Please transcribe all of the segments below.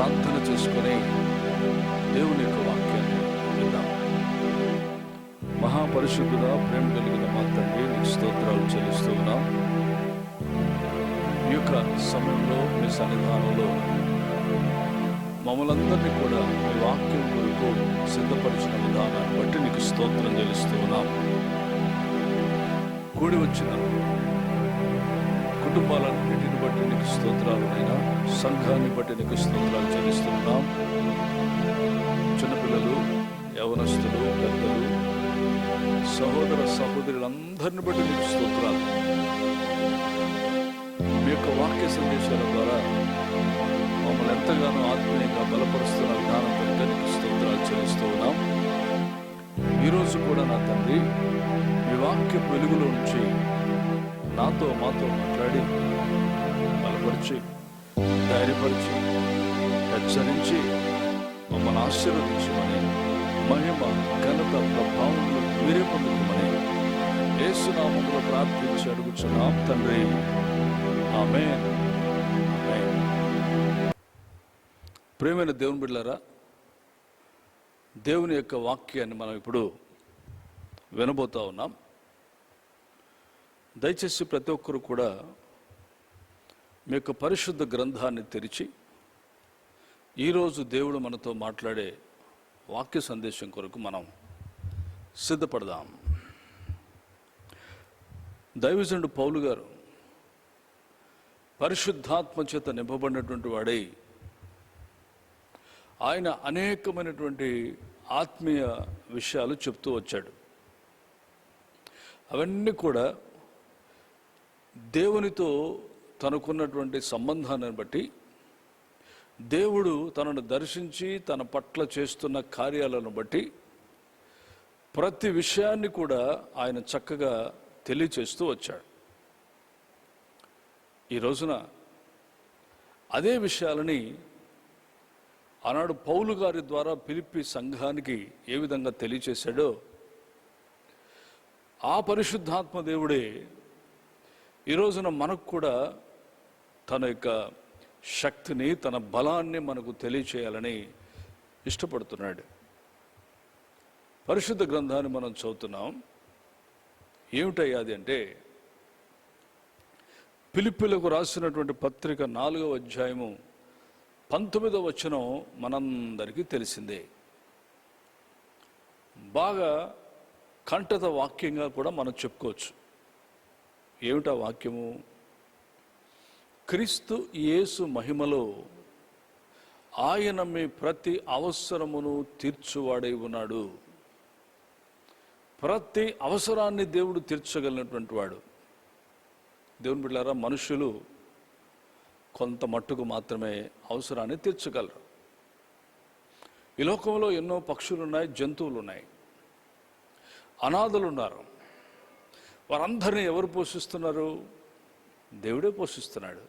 ప్రార్థన చేసుకొని దేవుని యొక్క వాక్యాన్ని విందాం. మహాపరిశుద్ధుడా, ప్రేమ కలిగిన మా తండ్రి, నీకు స్తోత్రాలు చెల్లిస్తూ ఉన్నాం. ఈ యొక్క సమయంలో మీ సన్నిధానంలో మమ్మల్ందరినీ కూడా మీ వాక్యం కొరకు సిద్ధపరిచిన విధానాన్ని బట్టి నీకు స్తోత్రం చెల్లిస్తూ ఉన్నాం. కూడి వచ్చిన కుటుంబాలన్నింటిని బట్టి నీకు స్తోత్రాలనైనా, సంఘాన్ని బట్టి నీకు స్తోత్రాలు చెల్లిస్తూ ఉన్నాం. చిన్నపిల్లలు, యవనస్తులు, పెద్దలు, సహోదర సహోదరులందరిని బట్టి నీకు స్తోత్రాలు. మీ యొక్క వాక్య సందేశాల ద్వారా మమ్మల్ని ఎంతగానో ఆత్మీయంగా బలపరుస్తున్న విధానం కనుక నీకు స్తోత్రాలు చెల్లిస్తూ ఉన్నాం. ఈరోజు కూడా నా తండ్రి, మీ వాక్య వెలుగులో నుంచి మాతో మాట్లాడి బలపరిచి, ధైర్యపరిచి, హెచ్చరించి మమ్మల్ని ఆశీర్వదించమని, మహిమ ఘనత ప్రభావములు మీరే పొందుకోమని యేసు నామములో ప్రార్థించి అడుగుచున్నాం తండ్రి. ఆమేన్. ప్రియమైన దేవుని బిడ్డలారా, దేవుని యొక్క వాక్యాన్ని మనం ఇప్పుడు వినబోతా ఉన్నాం. దయచేసి ప్రతి ఒక్కరు కూడా మీ యొక్క పరిశుద్ధ గ్రంథాన్ని తెరిచి ఈరోజు దేవుడు మనతో మాట్లాడే వాక్య సందేశం కొరకు మనం సిద్ధపడదాం. దైవజనుడు పౌలు గారు పరిశుద్ధాత్మ చేత నింపబడినటువంటి వాడై ఆయన అనేకమైనటువంటి ఆత్మీయ విషయాలు చెప్తూ వచ్చాడు. అవన్నీ కూడా దేవునితో తనకున్నటువంటి సంబంధాన్ని బట్టి, దేవుడు తనను దర్శించి తన పట్ల చేస్తున్న కార్యాలను బట్టి ప్రతి విషయాన్ని కూడా ఆయన చక్కగా తెలియచేస్తూ వచ్చాడు. ఈ రోజున అదే విషయాలని ఆనాడు పౌలు గారి ద్వారా ఫిలిప్పీ సంఘానికి ఏ విధంగా తెలియచేశాడో, ఆ పరిశుద్ధాత్మ దేవుడే ఈ రోజున మనకు కూడా తన యొక్క శక్తిని, తన బలాన్ని మనకు తెలియచేయాలని ఇష్టపడుతున్నాడు. పరిశుద్ధ గ్రంథాన్ని మనం చదువుతున్నాం. ఏమిటయ్యా అది అంటే, ఫిలిప్పీలకు రాసినటువంటి పత్రిక 4వ అధ్యాయము 19వ వచనం మనందరికీ తెలిసిందే. బాగా కంఠత వాక్యంగా కూడా మనం చెప్పుకోవచ్చు. ఏమిటా వాక్యము? క్రీస్తు యేసు మహిమలో ఆయన మీ ప్రతి అవసరమును తీర్చువాడై ఉన్నాడు. ప్రతి అవసరాన్ని దేవుడు తీర్చగలిగినటువంటి వాడు. దేవుని బిడ్డలారా, మనుషులు కొంత మట్టుకు మాత్రమే అవసరాన్ని తీర్చగలరు. ఈ లోకంలో ఎన్నో పక్షులు ఉన్నాయి, జంతువులు ఉన్నాయి, అనాథలు ఉన్నారు. వారందరినీ ఎవరు పోషిస్తున్నారు? దేవుడే పోషిస్తున్నాడు.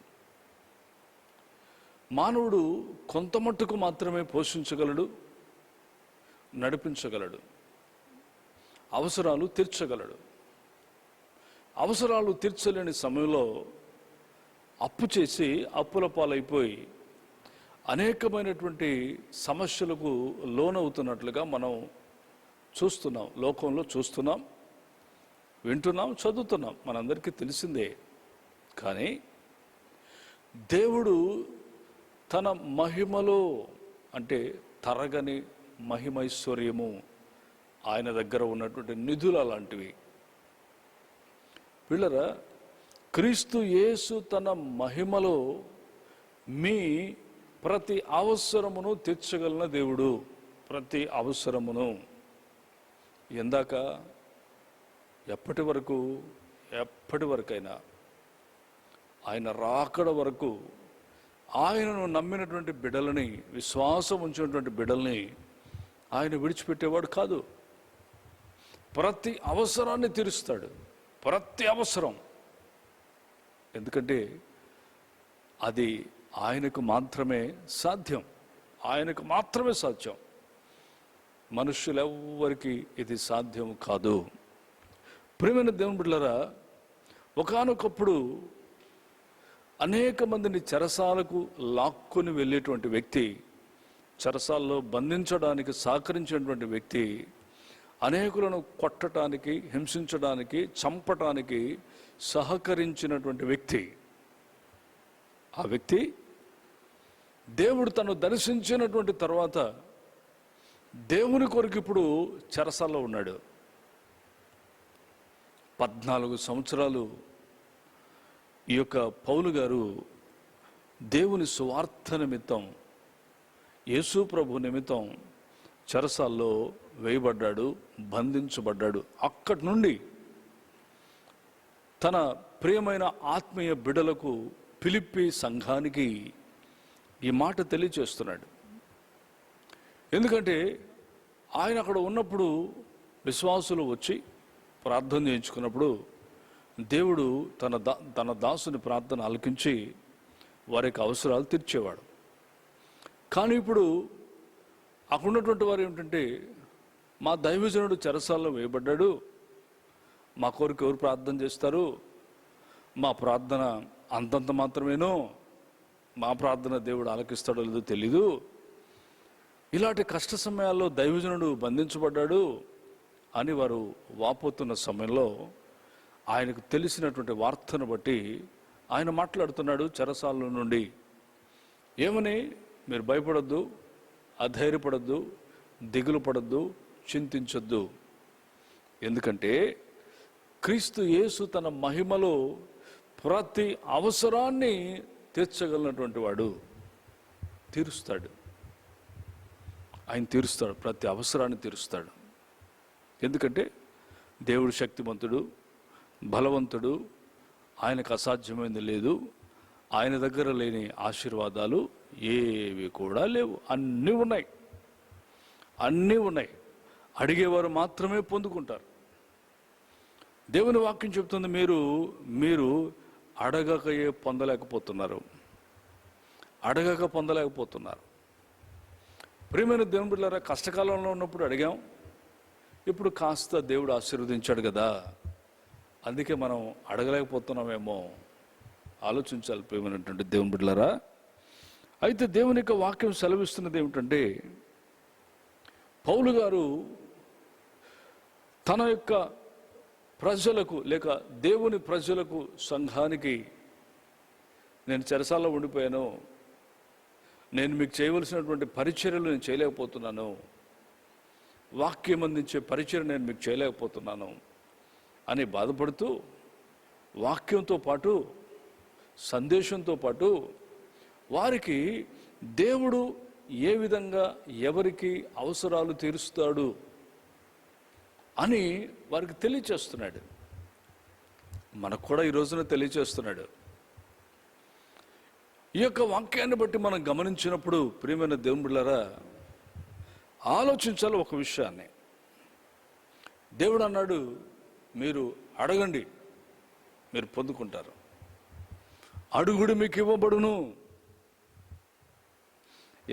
మానవుడు కొంత మట్టుకు మాత్రమే పోషించగలడు, నడిపించగలడు, అవసరాలు తీర్చగలడు. అవసరాలు తీర్చలేని సమయంలో అప్పు చేసి అప్పుల పాలైపోయి అనేకమైనటువంటి సమస్యలకు లోనవుతున్నట్లుగా మనం చూస్తున్నాం, లోకంలో చూస్తున్నాం, వింటున్నాం, చదువుతున్నాం, మనందరికీ తెలిసిందే. కానీ దేవుడు తన మహిమలో, అంటే తరగని మహిమైశ్వర్యము, ఆయన దగ్గర ఉన్నటువంటి నిధులు అలాంటివి. పిల్లరా, క్రీస్తు యేసు తన మహిమలో మీ ప్రతి అవసరమును తీర్చగలిగిన దేవుడు. ప్రతి అవసరమును. ఎందాక? ఎప్పటి వరకైనా ఆయన రాకడ వరకు ఆయనను నమ్మినటువంటి బిడ్డలని, విశ్వాసం ఉంచినటువంటి బిడ్డల్ని ఆయన విడిచిపెట్టేవాడు కాదు. ప్రతి అవసరాన్ని తీరుస్తాడు. ప్రతి అవసరం. ఎందుకంటే అది ఆయనకు మాత్రమే సాధ్యం. ఆయనకు మాత్రమే సాధ్యం. మనుష్యులెవ్వరికి ఇది సాధ్యం కాదు. ప్రియమైన దేవుని బిడ్డలారా, ఒకానొకప్పుడు అనేక మందిని చెరసాలకు లాక్కొని వెళ్ళేటువంటి వ్యక్తి చెరసాల్లో బంధించడానికి సహకరించినటువంటి వ్యక్తి, అనేకులను కొట్టడానికి, హింసించడానికి, చంపటానికి సహకరించినటువంటి వ్యక్తి, ఆ వ్యక్తి దేవుడు తను దర్శించినటువంటి తర్వాత దేవుని కొరకు ఇప్పుడు చెరసాల్లో ఉన్నాడు. 14 సంవత్సరాలు ఈ యొక్క పౌలు గారు దేవుని సువార్త నిమిత్తం, యేసు ప్రభు నిమిత్తం చెరసాల్లో వేయబడ్డాడు, బంధించబడ్డాడు. అక్కడి నుండి తన ప్రియమైన ఆత్మీయ బిడ్డలకు, ఫిలిప్పీ సంఘానికి ఈ మాట తెలియచేస్తున్నాడు. ఎందుకంటే ఆయన అక్కడ ఉన్నప్పుడు విశ్వాసులు వచ్చి ప్రార్థన చేయించుకున్నప్పుడు దేవుడు తన దాసుని ప్రార్థన ఆలకించి వారి యొక్క అవసరాలు తీర్చేవాడు. కానీ ఇప్పుడు అక్కడ ఉన్నటువంటి వారు ఏమిటంటే, మా దైవజనుడు చెరసాల్లో వేయబడ్డాడు, మా కోరిక ఎవరు ప్రార్థన చేస్తారు, మా ప్రార్థన అంతంత మాత్రమేనో, మా ప్రార్థన దేవుడు ఆలకిస్తాడో లేదో తెలీదు, ఇలాంటి కష్ట సమయాల్లో దైవజనుడు బంధించబడ్డాడు అని వారు వాపోతున్న సమయంలో ఆయనకు తెలిసినటువంటి వార్తను బట్టి ఆయన మాట్లాడుతున్నాడు చెరసాల నుండి. ఏమని? మీరు భయపడొద్దు, అధైర్యపడొద్దు, దిగులు పడొద్దు, చింతించొద్దు. ఎందుకంటే క్రీస్తు యేసు తన మహిమలో ప్రతి అవసరాన్ని తీర్చగలిగినటువంటి వాడు. తీరుస్తాడు, ఆయన తీరుస్తాడు, ప్రతి అవసరాన్ని తీరుస్తాడు. ఎందుకంటే దేవుడు శక్తిమంతుడు, బలవంతుడు, ఆయనకు అసాధ్యమైనది లేదు. ఆయన దగ్గర లేని ఆశీర్వాదాలు ఏవి కూడా లేవు. అన్నీ ఉన్నాయి, అన్నీ ఉన్నాయి. అడిగేవారు మాత్రమే పొందుకుంటారు. దేవుని వాక్యం చెప్తుంది, మీరు అడగకయే పొందలేకపోతున్నారు, అడగక పొందలేకపోతున్నారు. ప్రియమైన దేవుని బిడ్డలారా, కష్టకాలంలో ఉన్నప్పుడు అడిగాం, ఇప్పుడు కాస్త దేవుడు ఆశీర్వదించాడు కదా, అందుకే మనం అడగలేకపోతున్నామేమో ఆలోచించాలి. ప్రియమైనటువంటి దేవుని బిడ్డలారా, అయితే దేవుని యొక్క వాక్యం సెలవిస్తున్నది ఏమిటంటే, పౌలు గారు తన యొక్క ప్రజలకు, లేక దేవుని ప్రజలకు, సంఘానికి, నేను చెరసాల్లో ఉండిపోయాను, నేను మీకు చేయవలసినటువంటి పరిచర్యలు నేను చేయలేకపోతున్నాను, వాక్యం అందించే పరిచర్య నేను మీకు చేయలేకపోతున్నాను అని బాధపడుతూ, వాక్యంతో పాటు, సందేశంతో పాటు వారికి దేవుడు ఏ విధంగా ఎవరికి అవసరాలు తీరుస్తాడు అని వారికి తెలియచేస్తున్నాడు. మనకు కూడా ఈ రోజున తెలియచేస్తున్నాడు. ఈ యొక్క వాక్యాన్ని బట్టి మనం గమనించినప్పుడు ప్రియమైన దేవుని బిడ్డలారా, ఆలోచించాలి ఒక విషయాన్ని. దేవుడు అన్నాడు, మీరు అడగండి, మీరు పొందుకుంటారు, అడుగుడు మీకు ఇవ్వబడును.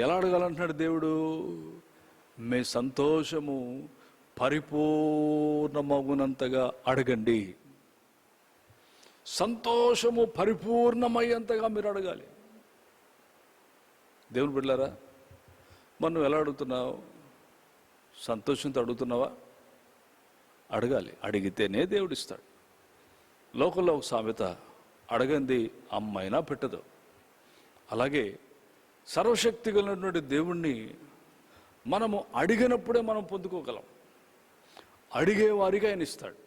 ఎలా అడగాలంటున్నాడు దేవుడు? మీ సంతోషము పరిపూర్ణమగునంతగా అడగండి. సంతోషము పరిపూర్ణమయ్యేంతగా మీరు అడగాలి. దేవుని బిడ్డలారా, మనం ఎలా అడుగుతున్నావు? సంతోషంతో అడుగుతున్నావా? అడగాలి, అడిగితేనే దేవుడు ఇస్తాడు. లోకంలో ఒక సామెత, అడగంది అమ్మైనా పెట్టదు. అలాగే సర్వశక్తి కలిగినటువంటి దేవుణ్ణి మనము అడిగినప్పుడే మనం పొందుకోగలం. అడిగే వారికి ఆయన ఇస్తాడు.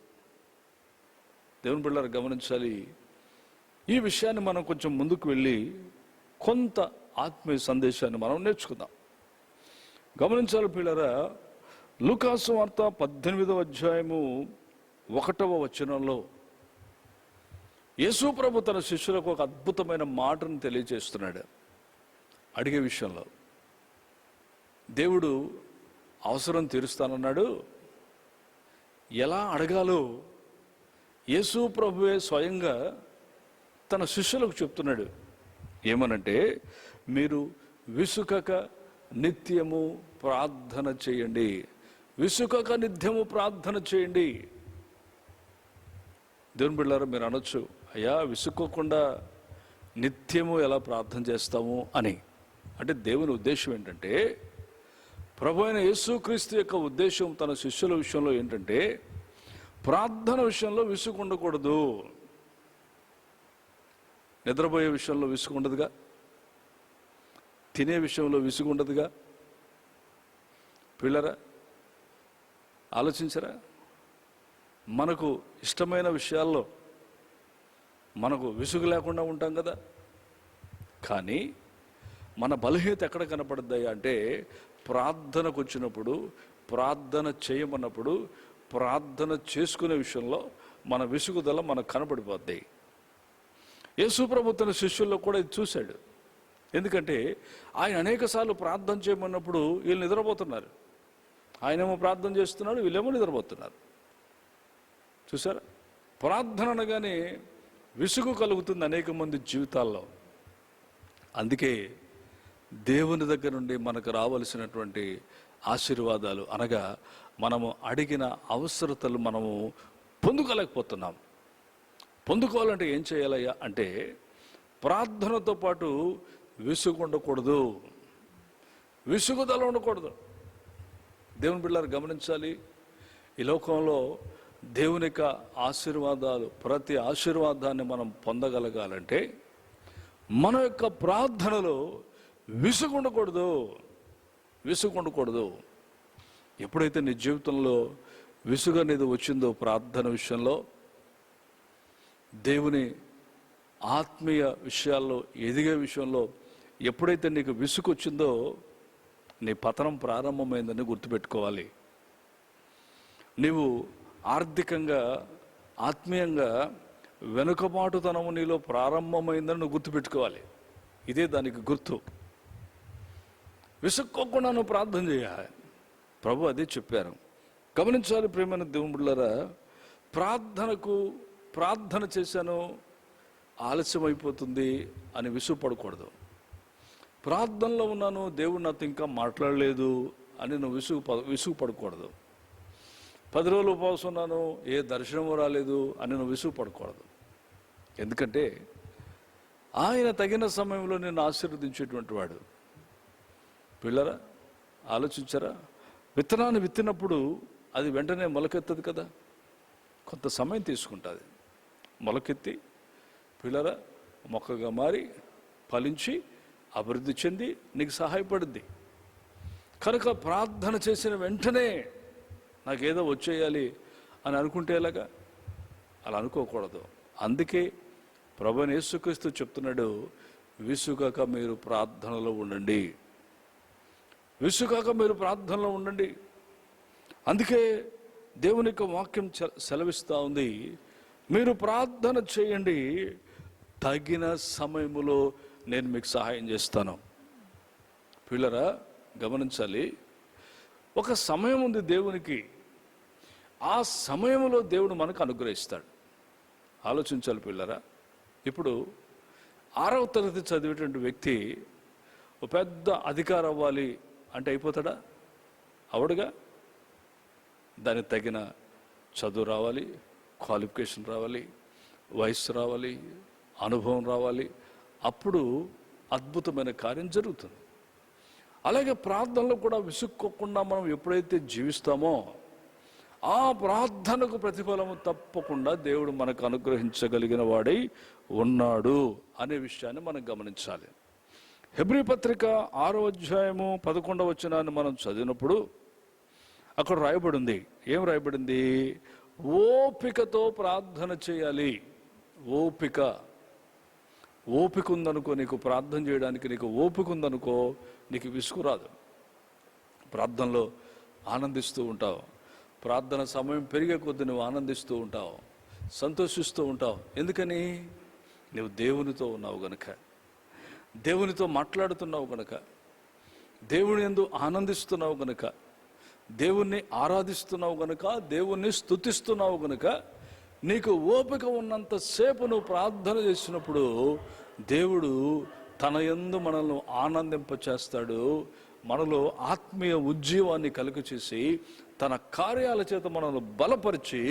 దేవుని బిడ్డలారా గమనించాలి. ఈ విషయాన్ని మనం కొంచెం ముందుకు వెళ్ళి కొంత ఆత్మీయ సందేశాన్ని మనం నేర్చుకుందాం. గమనించాలి పిల్లరా, లూకాసు వార్త 18వ అధ్యాయము 1వ వచనంలో యేసు ప్రభు తన శిష్యులకు ఒక అద్భుతమైన మాటను తెలియజేస్తున్నాడు. అడిగే విషయంలో దేవుడు అవసరం తీరుస్తానన్నాడు. ఎలా అడగాలో యేసు ప్రభువే స్వయంగా తన శిష్యులకు చెప్తున్నాడు. ఏమనంటే, మీరు విసుకక నిత్యము ప్రార్థన చేయండి. విసుకక నిత్యము ప్రార్థన చేయండి. దేవుని బిడ్డలారా, మీరు అనొచ్చు, అయ్యా విసుక్కోకుండా నిత్యము ఎలా ప్రార్థన చేస్తాము అని. అంటే దేవుని ఉద్దేశం ఏంటంటే, ప్రభువైన యేసుక్రీస్తు యొక్క ఉద్దేశం తన శిష్యుల విషయంలో ఏంటంటే, ప్రార్థన విషయంలో విసుగు ఉండకూడదు. నిద్రపోయే విషయంలో విసుగు ఉండదుగా, తినే విషయంలో విసుగు ఉండదుగా. పిల్లరా, ఆలోచించరా? మనకు ఇష్టమైన విషయాల్లో మనకు విసుగు లేకుండా ఉంటాం కదా. కానీ మన బలహీనత ఎక్కడ కనపడుద్దాయి అంటే, ప్రార్థనకు వచ్చినప్పుడు, ప్రార్థన చేయమన్నప్పుడు, ప్రార్థన చేసుకునే విషయంలో మన విసుగుదల మనకు కనపడిపోద్ది. యేసు ప్రభు తన శిష్యుల్లో కూడా ఇది చూశాడు. ఎందుకంటే ఆయన అనేకసార్లు ప్రార్థన చేయమన్నప్పుడు వీళ్ళు నిద్రపోతున్నారు. ఆయనేమో ప్రార్థన చేస్తున్నాడు, వీళ్ళేమో నిద్రపోతున్నారు. చూసారా? ప్రార్థన అనగానే విసుగు కలుగుతుంది అనేక మంది జీవితాల్లో. అందుకే దేవుని దగ్గర నుండి మనకు రావలసినటువంటి ఆశీర్వాదాలు అనగా మనము అడిగిన అవసరతలు మనము పొందుకోలేకపోతున్నాం. పొందుకోవాలంటే ఏం చేయాలయ్యా అంటే, ప్రార్థనతో పాటు విసుగు ఉండకూడదు, విసుగుదల ఉండకూడదు. దేవుని బిడ్డలారు గమనించాలి, ఈ లోకంలో దేవుని యొక్క ఆశీర్వాదాలు, ప్రతి ఆశీర్వాదాన్ని మనం పొందగలగాలంటే మన యొక్క ప్రార్థనలో విసుగు ఉండకూడదు, విసుగు ఉండకూడదు. ఎప్పుడైతే నీ జీవితంలో విసుగు అనేది వచ్చిందో ప్రార్థన విషయంలో, దేవుని ఆత్మీయ విషయాల్లో ఎదిగే విషయంలో ఎప్పుడైతే నీకు విసుగు వచ్చిందో, నీ పతనం ప్రారంభమైందని గుర్తుపెట్టుకోవాలి. నీవు ఆర్థికంగా, ఆత్మీయంగా వెనుకబాటుతనము నీలో ప్రారంభమైందని నువ్వు గుర్తుపెట్టుకోవాలి. ఇదే దానికి గుర్తు. విసుక్కోకుండా నువ్వు ప్రార్థన చేయాలి. ప్రభు అదే చెప్పారు. గమనించాలి ప్రియమైన దేవుని బిడ్డలారా, ప్రార్థన చేశాను, ఆలస్యం అయిపోతుంది అని విసుగుపడకూడదు. ప్రార్థనలో ఉన్నాను, దేవుడు నాతో ఇంకా మాట్లాడలేదు అని నువ్వు విసుగుపడకూడదు. 10 రోజులు ఉపవాసం ఉన్నాను, ఏ దర్శనము రాలేదు అని నువ్వు విసుగుపడకూడదు. ఎందుకంటే ఆయన తగిన సమయంలో నిన్ను ఆశీర్వదించేటువంటి వాడు. పిల్లరా, ఆలోచించరా? విత్తనాన్ని విత్తినప్పుడు అది వెంటనే మొలకెత్తదు కదా, కొంత సమయం తీసుకుంటుంది. మొలకెత్తి పిల్లరా మొక్కగా మారి ఫలించి అభివృద్ధి చెంది నీకు సహాయపడుద్ది. కనుక ప్రార్థన చేసిన వెంటనే నాకేదో వచ్చేయాలి అని అనుకుంటే ఎలాగా? అలా అనుకోకూడదు. అందుకే ప్రభువైన యేసుక్రీస్తు చెప్తున్నాడు, విసుగక మీరు ప్రార్థనలో ఉండండి, విసుగక మీరు ప్రార్థనలో ఉండండి. అందుకే దేవుని యొక్క వాక్యం సెలవిస్తూ ఉంది, మీరు ప్రార్థన చేయండి, తగిన సమయములో నేను మీకు సహాయం చేస్తాను. పిల్లరా గమనించాలి, ఒక సమయం ఉంది దేవునికి, ఆ సమయంలో దేవుడు మనకు అనుగ్రహిస్తాడు. ఆలోచించాలి పిల్లరా. ఇప్పుడు 6వ తరగతి చదివేటువంటి వ్యక్తి ఒక పెద్ద అధికారి అవ్వాలి అంటే అయిపోతాడా? అవడుగా. దానికి తగిన చదువు రావాలి, క్వాలిఫికేషన్ రావాలి, వయస్సు రావాలి, అనుభవం రావాలి. అప్పుడు అద్భుతమైన కార్యం జరుగుతుంది. అలాగే ప్రార్థనలో కూడా విసుక్కోకుండా మనం ఎప్పుడైతే జీవిస్తామో, ఆ ప్రార్థనకు ప్రతిఫలము తప్పకుండా దేవుడు మనకు అనుగ్రహించగలిగిన వాడై ఉన్నాడు అనే విషయాన్ని మనం గమనించాలి. హెబ్రీ పత్రిక 6వ అధ్యాయము 11వ వచనాన్ని మనం చదివినప్పుడు అక్కడ రాయబడింది. ఏం రాయబడింది? ఓపికతో ప్రార్థన చేయాలి. ఓపిక ఉందనుకో, నీకు ప్రార్థన చేయడానికి నీకు ఓపిక ఉందనుకో, నీకు విసుగు రాదు. ప్రార్థనలో ఆనందిస్తూ ఉంటావు. ప్రార్థన సమయం పెరిగే కొద్దీ నువ్వు ఆనందిస్తూ ఉంటావు, సంతోషిస్తూ ఉంటావు. ఎందుకని? నువ్వు దేవునితో ఉన్నావు గనుక, దేవునితో మాట్లాడుతున్నావు గనుక, దేవుని యందు ఆనందిస్తున్నావు గనుక, దేవుణ్ణి ఆరాధిస్తున్నావు గనుక, దేవుణ్ణి స్తుతిస్తున్నావు గనుక, నీకు ఓపిక ఉన్నంతసేపు నువ్వు ప్రార్థన చేసినప్పుడు దేవుడు తన యందు మనల్ని ఆనందింపచేస్తాడు. మనలో ఆత్మీయ ఉజ్జీవాన్ని కలుగచేసి తన కార్యాల చేత మనల్ని బలపరిచి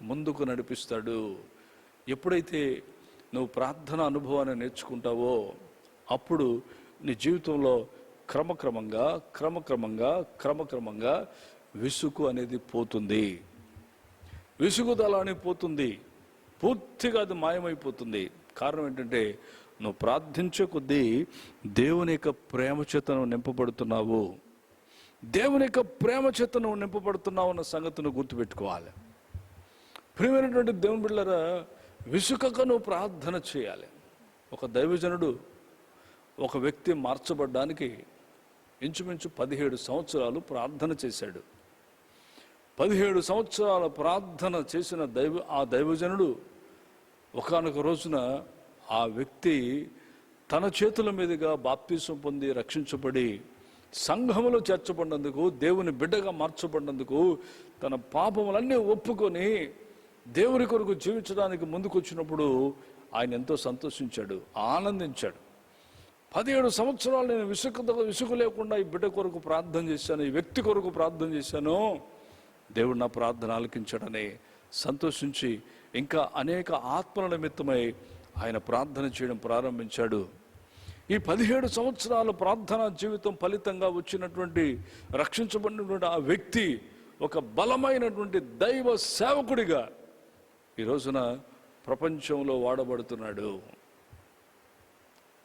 ముందుకు నడిపిస్తాడు. ఎప్పుడైతే నువ్వు ప్రార్థన అనుభవాన్ని నేర్చుకుంటావో అప్పుడు నీ జీవితంలో క్రమక్రమంగా విసుగు అనేది పోతుంది. విసుగుదల అని పోతుంది, పూర్తిగా అది మాయమైపోతుంది. కారణం ఏంటంటే నువ్వు ప్రార్థించే కొద్దీ దేవుని యొక్క ప్రేమ చేత నువ్వు నింపబడుతున్నావు. దేవుని యొక్క ప్రేమ చేత నువ్వు నింపబడుతున్నావు అన్న సంగతి నువ్వు గుర్తుపెట్టుకోవాలి. ప్రియమైనటువంటి దేవుని బిడ్డలారా, విసుకక నువ్వు ప్రార్థన చేయాలి. ఒక దైవజనుడు ఒక వ్యక్తి మార్చబడ్డానికి ఇంచుమించు 17 సంవత్సరాలు ప్రార్థన చేశాడు. 17 సంవత్సరాల ప్రార్థన చేసిన ఆ దైవజనుడు ఒకానొక రోజున ఆ వ్యక్తి తన చేతుల మీదుగా బాప్తిసం పొంది రక్షించబడి సంఘములో చేర్చబడినందుకు, దేవుని బిడ్డగా మార్చబడినందుకు, తన పాపములన్నీ ఒప్పుకొని దేవుని కొరకు జీవించడానికి ముందుకొచ్చినప్పుడు ఆయన ఎంతో సంతోషించాడు, ఆనందించాడు. 17 సంవత్సరాలు నేను విసుగు లేకుండా ఈ బిడ్డ కొరకు ప్రార్థన చేశాను, ఈ వ్యక్తి కొరకు ప్రార్థన చేశాను, దేవుడు నా ప్రార్థన ఆలకించాడని సంతోషించి ఇంకా అనేక ఆత్మల నిమిత్తమై ఆయన ప్రార్థన చేయడం ప్రారంభించాడు. ఈ 17 సంవత్సరాల ప్రార్థనా జీవితం ఫలితంగా వచ్చినటువంటి రక్షించబడినటువంటి ఆ వ్యక్తి ఒక బలమైనటువంటి దైవ సేవకుడిగా ఈ రోజున ప్రపంచంలో వాడబడుతున్నాడు.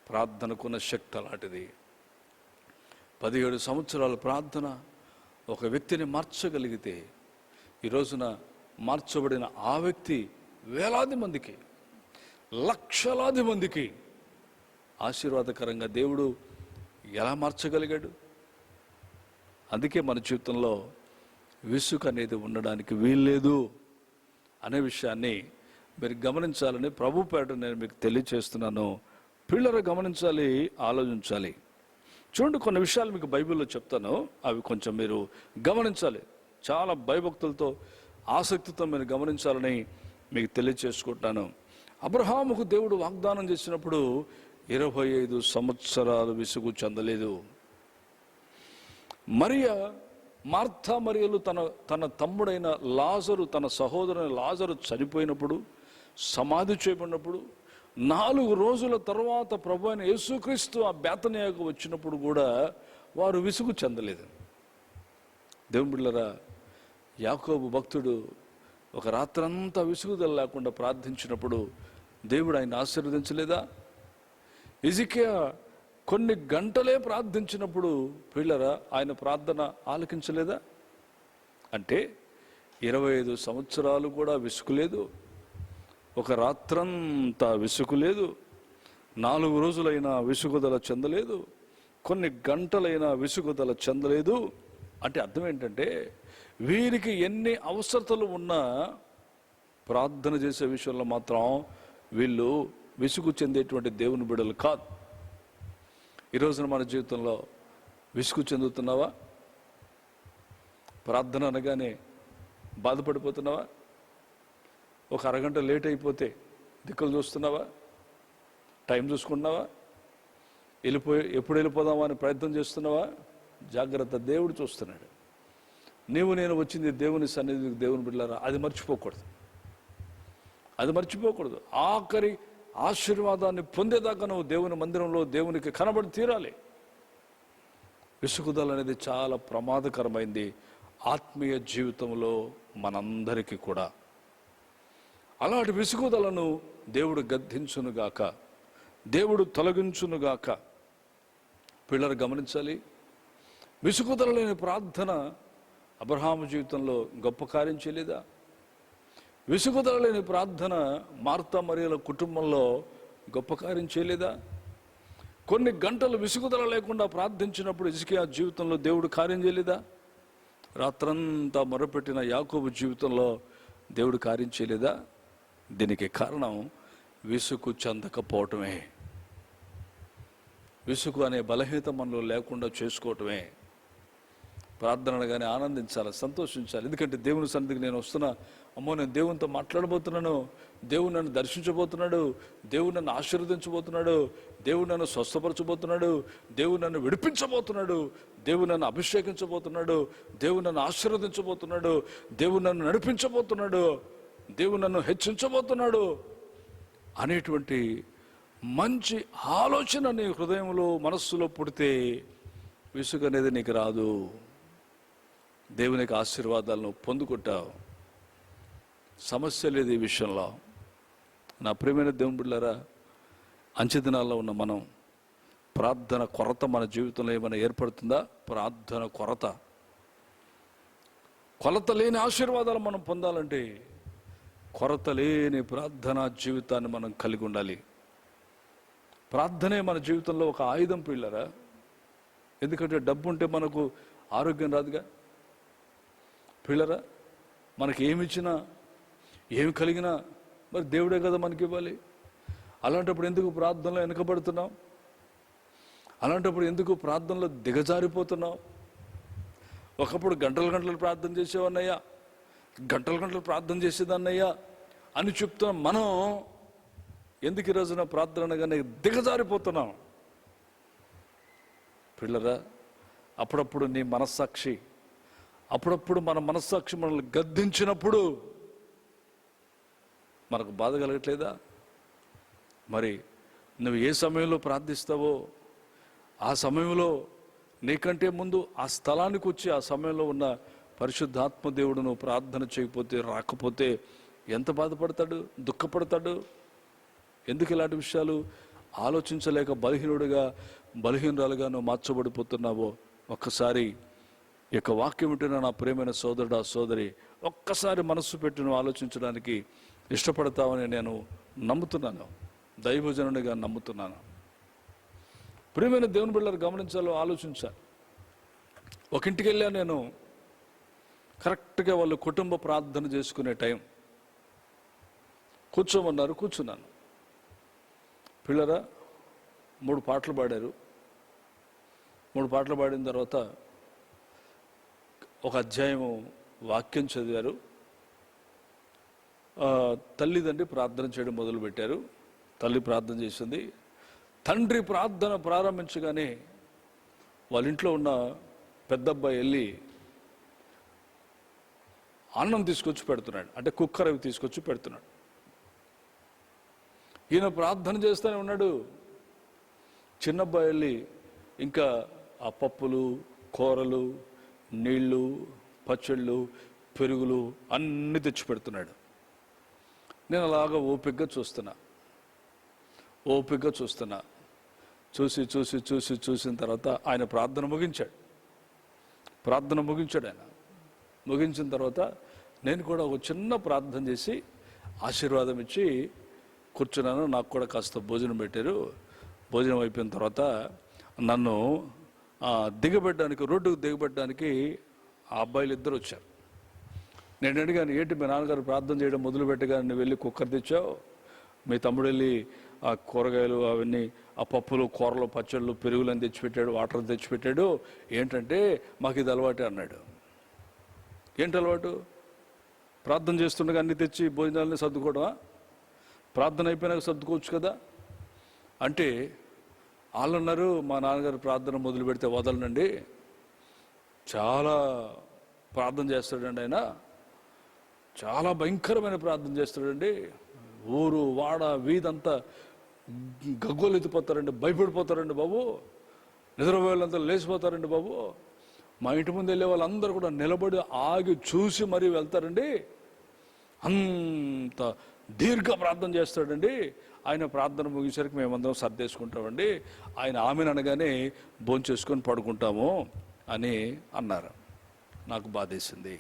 ప్రార్థనకున్న శక్తి అలాంటిది. 17 సంవత్సరాల ప్రార్థన ఒక వ్యక్తిని మార్చగలిగితే ఈ రోజున మార్చబడిన ఆ వ్యక్తి వేలాది మందికి, లక్షలాది మందికి ఆశీర్వాదకరంగా దేవుడు ఎలా మార్చగలిగాడు? అందుకే మన జీవితంలో విసుగు అనేది ఉండడానికి వీల్లేదు అనే విషయాన్ని మీరు గమనించాలని ప్రభు పేట నేను మీకు తెలియచేస్తున్నాను. పిల్లలు గమనించాలి, ఆలోచించాలి. చూడండి, కొన్ని విషయాలు మీకు బైబిల్లో చెప్తాను, అవి కొంచెం మీరు గమనించాలి. చాలా భయభక్తులతో ఆసక్తితో మీరు గమనించాలని మీకు తెలియచేసుకుంటాను. అబ్రహాముకు దేవుడు వాగ్దానం చేసినప్పుడు 25 సంవత్సరాలు విసుగు చెందలేదు. మార్తా మరియలు తన తమ్ముడైన లాజరు, తన సహోదరుని లాజరు చనిపోయినప్పుడు, సమాధి చేయబడినప్పుడు 4 రోజుల తర్వాత ప్రభు అయిన యేసుక్రీస్తు ఆ బేతనియాకు వచ్చినప్పుడు కూడా వారు విసుగు చెందలేదు. దేవుని బిడ్డలారా, యాకోబు భక్తుడు ఒక రాత్రంతా విసుగుదల లేకుండా ప్రార్థించినప్పుడు దేవుడు ఆయన ఆశీర్వదించలేదా? హిజ్కియా కొన్ని గంటలే ప్రార్థించినప్పుడు పిల్లరా ఆయన ప్రార్థన ఆలకించలేదా? అంటే 25 సంవత్సరాలు కూడా విసుగు లేదు, ఒక రాత్రంతా విసుగు లేదు, 4 రోజులైనా విసుగుదల చెందలేదు, కొన్ని గంటలైనా విసుగుదల చెందలేదు. అంటే అర్థం ఏంటంటే వీరికి ఎన్ని అవసరతలు ఉన్నా ప్రార్థన చేసే విషయంలో మాత్రం వీళ్ళు విసుగు చెందేటువంటి దేవుని బిడ్డలు కాదు. ఈరోజున మన జీవితంలో విసుగు చెందుతున్నావా? ప్రార్థన అనగానే బాధపడిపోతున్నావా? ఒక అరగంట లేట్ అయిపోతే దిక్కులు చూస్తున్నావా? టైం చూసుకుంటున్నావా? ఎప్పుడు వెళ్ళిపోదామా అని ప్రయత్నం చేస్తున్నావా? జాగ్రత్త, దేవుడు చూస్తున్నాడు. నేను వచ్చింది దేవుని సన్నిధికి, దేవుని బిడ్డలారా, అది మర్చిపోకూడదు. ఆఖరి ఆశీర్వాదాన్ని పొందేదాకా నువ్వు దేవుని మందిరంలో దేవునికి కనబడి తీరాలి. విసుగుదల అనేది చాలా ప్రమాదకరమైంది ఆత్మీయ జీవితంలో మనందరికీ కూడా. అలాంటి విసుగుదలను దేవుడు గద్దించునుగాక, దేవుడు తొలగించునుగాక. పిల్లలు గమనించాలి, విసుగుదల లేని ప్రార్థన అబ్రహాము జీవితంలో గొప్ప కార్యం చేయలేదా? విసుగుదల లేని ప్రార్థన మార్తా మరియల కుటుంబంలో గొప్ప కార్యం చేయలేదా? కొన్ని గంటలు విసుగుదల లేకుండా ప్రార్థించినప్పుడు హిజ్కియా జీవితంలో దేవుడు కార్యం చేయలేదా? రాత్రంతా మొరపెట్టిన యాకోబు జీవితంలో దేవుడు కార్యం చేయలేదా? దీనికి కారణం విసుగు చెందకపోవటమే. విసుగు అనే బలహీనత మనలో లేకుండా చేసుకోవటమే. ప్రార్థన అనగానే ఆనందించాలి, సంతోషించాలి. ఎందుకంటే దేవుని సన్నిధికి నేను వస్తున్నా, అమ్మో నేను దేవునితో మాట్లాడబోతున్నాను, దేవుడు నన్ను దర్శించబోతున్నాడు, దేవుడు నన్ను ఆశీర్వదించబోతున్నాడు, దేవుడు నన్ను స్వస్థపరచబోతున్నాడు, దేవుడు నన్ను విడిపించబోతున్నాడు, దేవుడు నన్ను అభిషేకించబోతున్నాడు, దేవుడు నన్ను ఆశీర్వదించబోతున్నాడు, దేవుడు నన్ను నడిపించబోతున్నాడు, దేవుడు నన్ను హెచ్చించబోతున్నాడు అనేటువంటి మంచి ఆలోచన నీ హృదయంలో, మనస్సులో పుడితే విసుగు అనేది నీకు రాదు. దేవునికి ఆశీర్వాదాలను పొందుకుంటావు. సమస్య లేదు ఈ విషయంలో. నా ప్రియమైన దేవుని బిడ్డలారా, అంచె దినాల్లో ఉన్న మనం ప్రార్థన కొరత మన జీవితంలో ఏమైనా ఏర్పడుతుందా? ప్రార్థన కొరత లేని ఆశీర్వాదాలు మనం పొందాలంటే కొరత లేని ప్రార్థనా జీవితాన్ని మనం కలిగి ఉండాలి. ప్రార్థనే మన జీవితంలో ఒక ఆయుధం పిల్లరా. ఎందుకంటే డబ్బు ఉంటే మనకు ఆరోగ్యం రాదుగా పిల్లరా. మనకి ఏమి ఇచ్చినా ఏమి కలిగినా మరి దేవుడే కదా మనకి ఇవ్వాలి. అలాంటప్పుడు ఎందుకు ప్రార్థనలో వెనుకబడుతున్నాం? అలాంటప్పుడు ఎందుకు ప్రార్థనలో దిగజారిపోతున్నాం? ఒకప్పుడు గంటలు ప్రార్థన చేసేవన్నయ్యా, గంటలు ప్రార్థన చేసేదన్నయ్యా అని చెప్తున్నాం. మనం ఎందుకు ఈ రోజున ప్రార్థనగానే దిగజారిపోతున్నాం పిల్లరా? అప్పుడప్పుడు నీ మనస్సాక్షి, అప్పుడప్పుడు మన మనస్సాక్షి మనల్ని గద్దించినప్పుడు మనకు బాధ కలగట్లేదా? మరి నువ్వు ఏ సమయంలో ప్రార్థిస్తావో ఆ సమయంలో నీకంటే ముందు ఆ స్థలానికి వచ్చి ఆ సమయంలో ఉన్న పరిశుద్ధాత్మ దేవుడు నువ్వు ప్రార్థన చేయకపోతే, రాకపోతే ఎంత బాధపడతాడు, దుఃఖపడతాడు. ఎందుకు ఇలాంటి విషయాలు ఆలోచించలేక బలహీనరాలుగా నువ్వు మార్చబడిపోతున్నావో ఒక్కసారి ఈ యొక్క వాక్యం వింటున్న నా ప్రియమైన సోదరుడా సోదరి, ఒక్కసారి మనస్సు పెట్టి నువ్వు ఆలోచించడానికి ఇష్టపడతావని నేను నమ్ముతున్నాను, దైవజనునిగా నమ్ముతున్నాను. ప్రియమైన దేవుని బిడ్డలు గమనించాలో, ఆలోచించాలి. ఒక ఇంటికి వెళ్ళా నేను, కరెక్ట్గా వాళ్ళు కుటుంబ ప్రార్థన చేసుకునే టైం. కూర్చోమన్నారు, కూర్చున్నాను. పిల్లరా 3 పాటలు పాడారు. 3 పాటలు పాడిన తర్వాత ఒక అధ్యాయము వాక్యం చదివారు. తల్లిదండ్రి ప్రార్థన చేయడం మొదలుపెట్టారు. తల్లి ప్రార్థన చేసింది. తండ్రి ప్రార్థన ప్రారంభించగానే వాళ్ళ ఇంట్లో ఉన్న పెద్దబ్బాయి వెళ్ళి అన్నం తీసుకొచ్చి పెడుతున్నాడు. అంటే కుక్కర్ అవి తీసుకొచ్చి పెడుతున్నాడు. ఈయన ప్రార్థన చేస్తూనే ఉన్నాడు. చిన్నబ్బాయి వెళ్ళి ఇంకా ఆ పప్పులు, కూరలు, నీళ్ళు, పచ్చళ్ళు, పెరుగులు అన్నీ తెచ్చి పెడుతున్నాడు. నేను అలాగా ఓపికగా చూస్తున్నా. చూసిన తర్వాత ఆయన ప్రార్థన ముగించాడు. ఆయన ముగించిన తర్వాత నేను కూడా ఒక చిన్న ప్రార్థన చేసి ఆశీర్వాదం ఇచ్చి కూర్చున్నాను. నాకు కూడా కాస్త భోజనం పెట్టారు. భోజనం అయిపోయిన తర్వాత నన్ను రోడ్డుకు దిగబెట్టడానికి ఆ అబ్బాయిలు 2 వచ్చారు. నేను అడిగాను, ఏంటి మీ నాన్నగారు ప్రార్థన చేయడం మొదలు పెట్టగానే నువ్వు వెళ్ళి కుక్కర్ తెచ్చావు, మీ తమ్ముడు వెళ్ళి ఆ కూరగాయలు అవన్నీ ఆ పప్పులు, కూరలు, పచ్చళ్ళు, పెరుగులని తెచ్చిపెట్టాడు, వాటర్ తెచ్చిపెట్టాడు, ఏంటంటే మాకు ఇది అలవాటే అన్నాడు. ఏంటి అలవాటు? ప్రార్థన చేస్తుండగా అన్నీ తెచ్చి భోజనాలని సర్దుకోవడమా? ప్రార్థన అయిపోయినాక సర్దుకోవచ్చు కదా అంటే వాళ్ళు అన్నారు, మా నాన్నగారు ప్రార్థన మొదలు పెడితే వదలనండి, చాలా ప్రార్థన చేస్తాడండి, ఆయన చాలా భయంకరమైన ప్రార్థన చేస్తాడండి, ఊరు వాడ వీధంతా గగ్గోలు ఎత్తిపోతారండి, భయపడిపోతారండి బాబు, నిద్రపోయేళ్ళంతా లేచిపోతారండి బాబు, మా ఇంటి ముందు వెళ్ళే వాళ్ళందరూ కూడా నిలబడి ఆగి చూసి మరీ వెళ్తారండి, అంత దీర్ఘ ప్రార్థన చేస్తాడండి, ఆయన ప్రార్థన ముగిసరికి మేమందరం సర్దేసుకుంటామండి, ఆయన ఆమెను అనగానే భోంచేసుకొని పడుకుంటాము అని అన్నారు. నాకు బాధేసింది.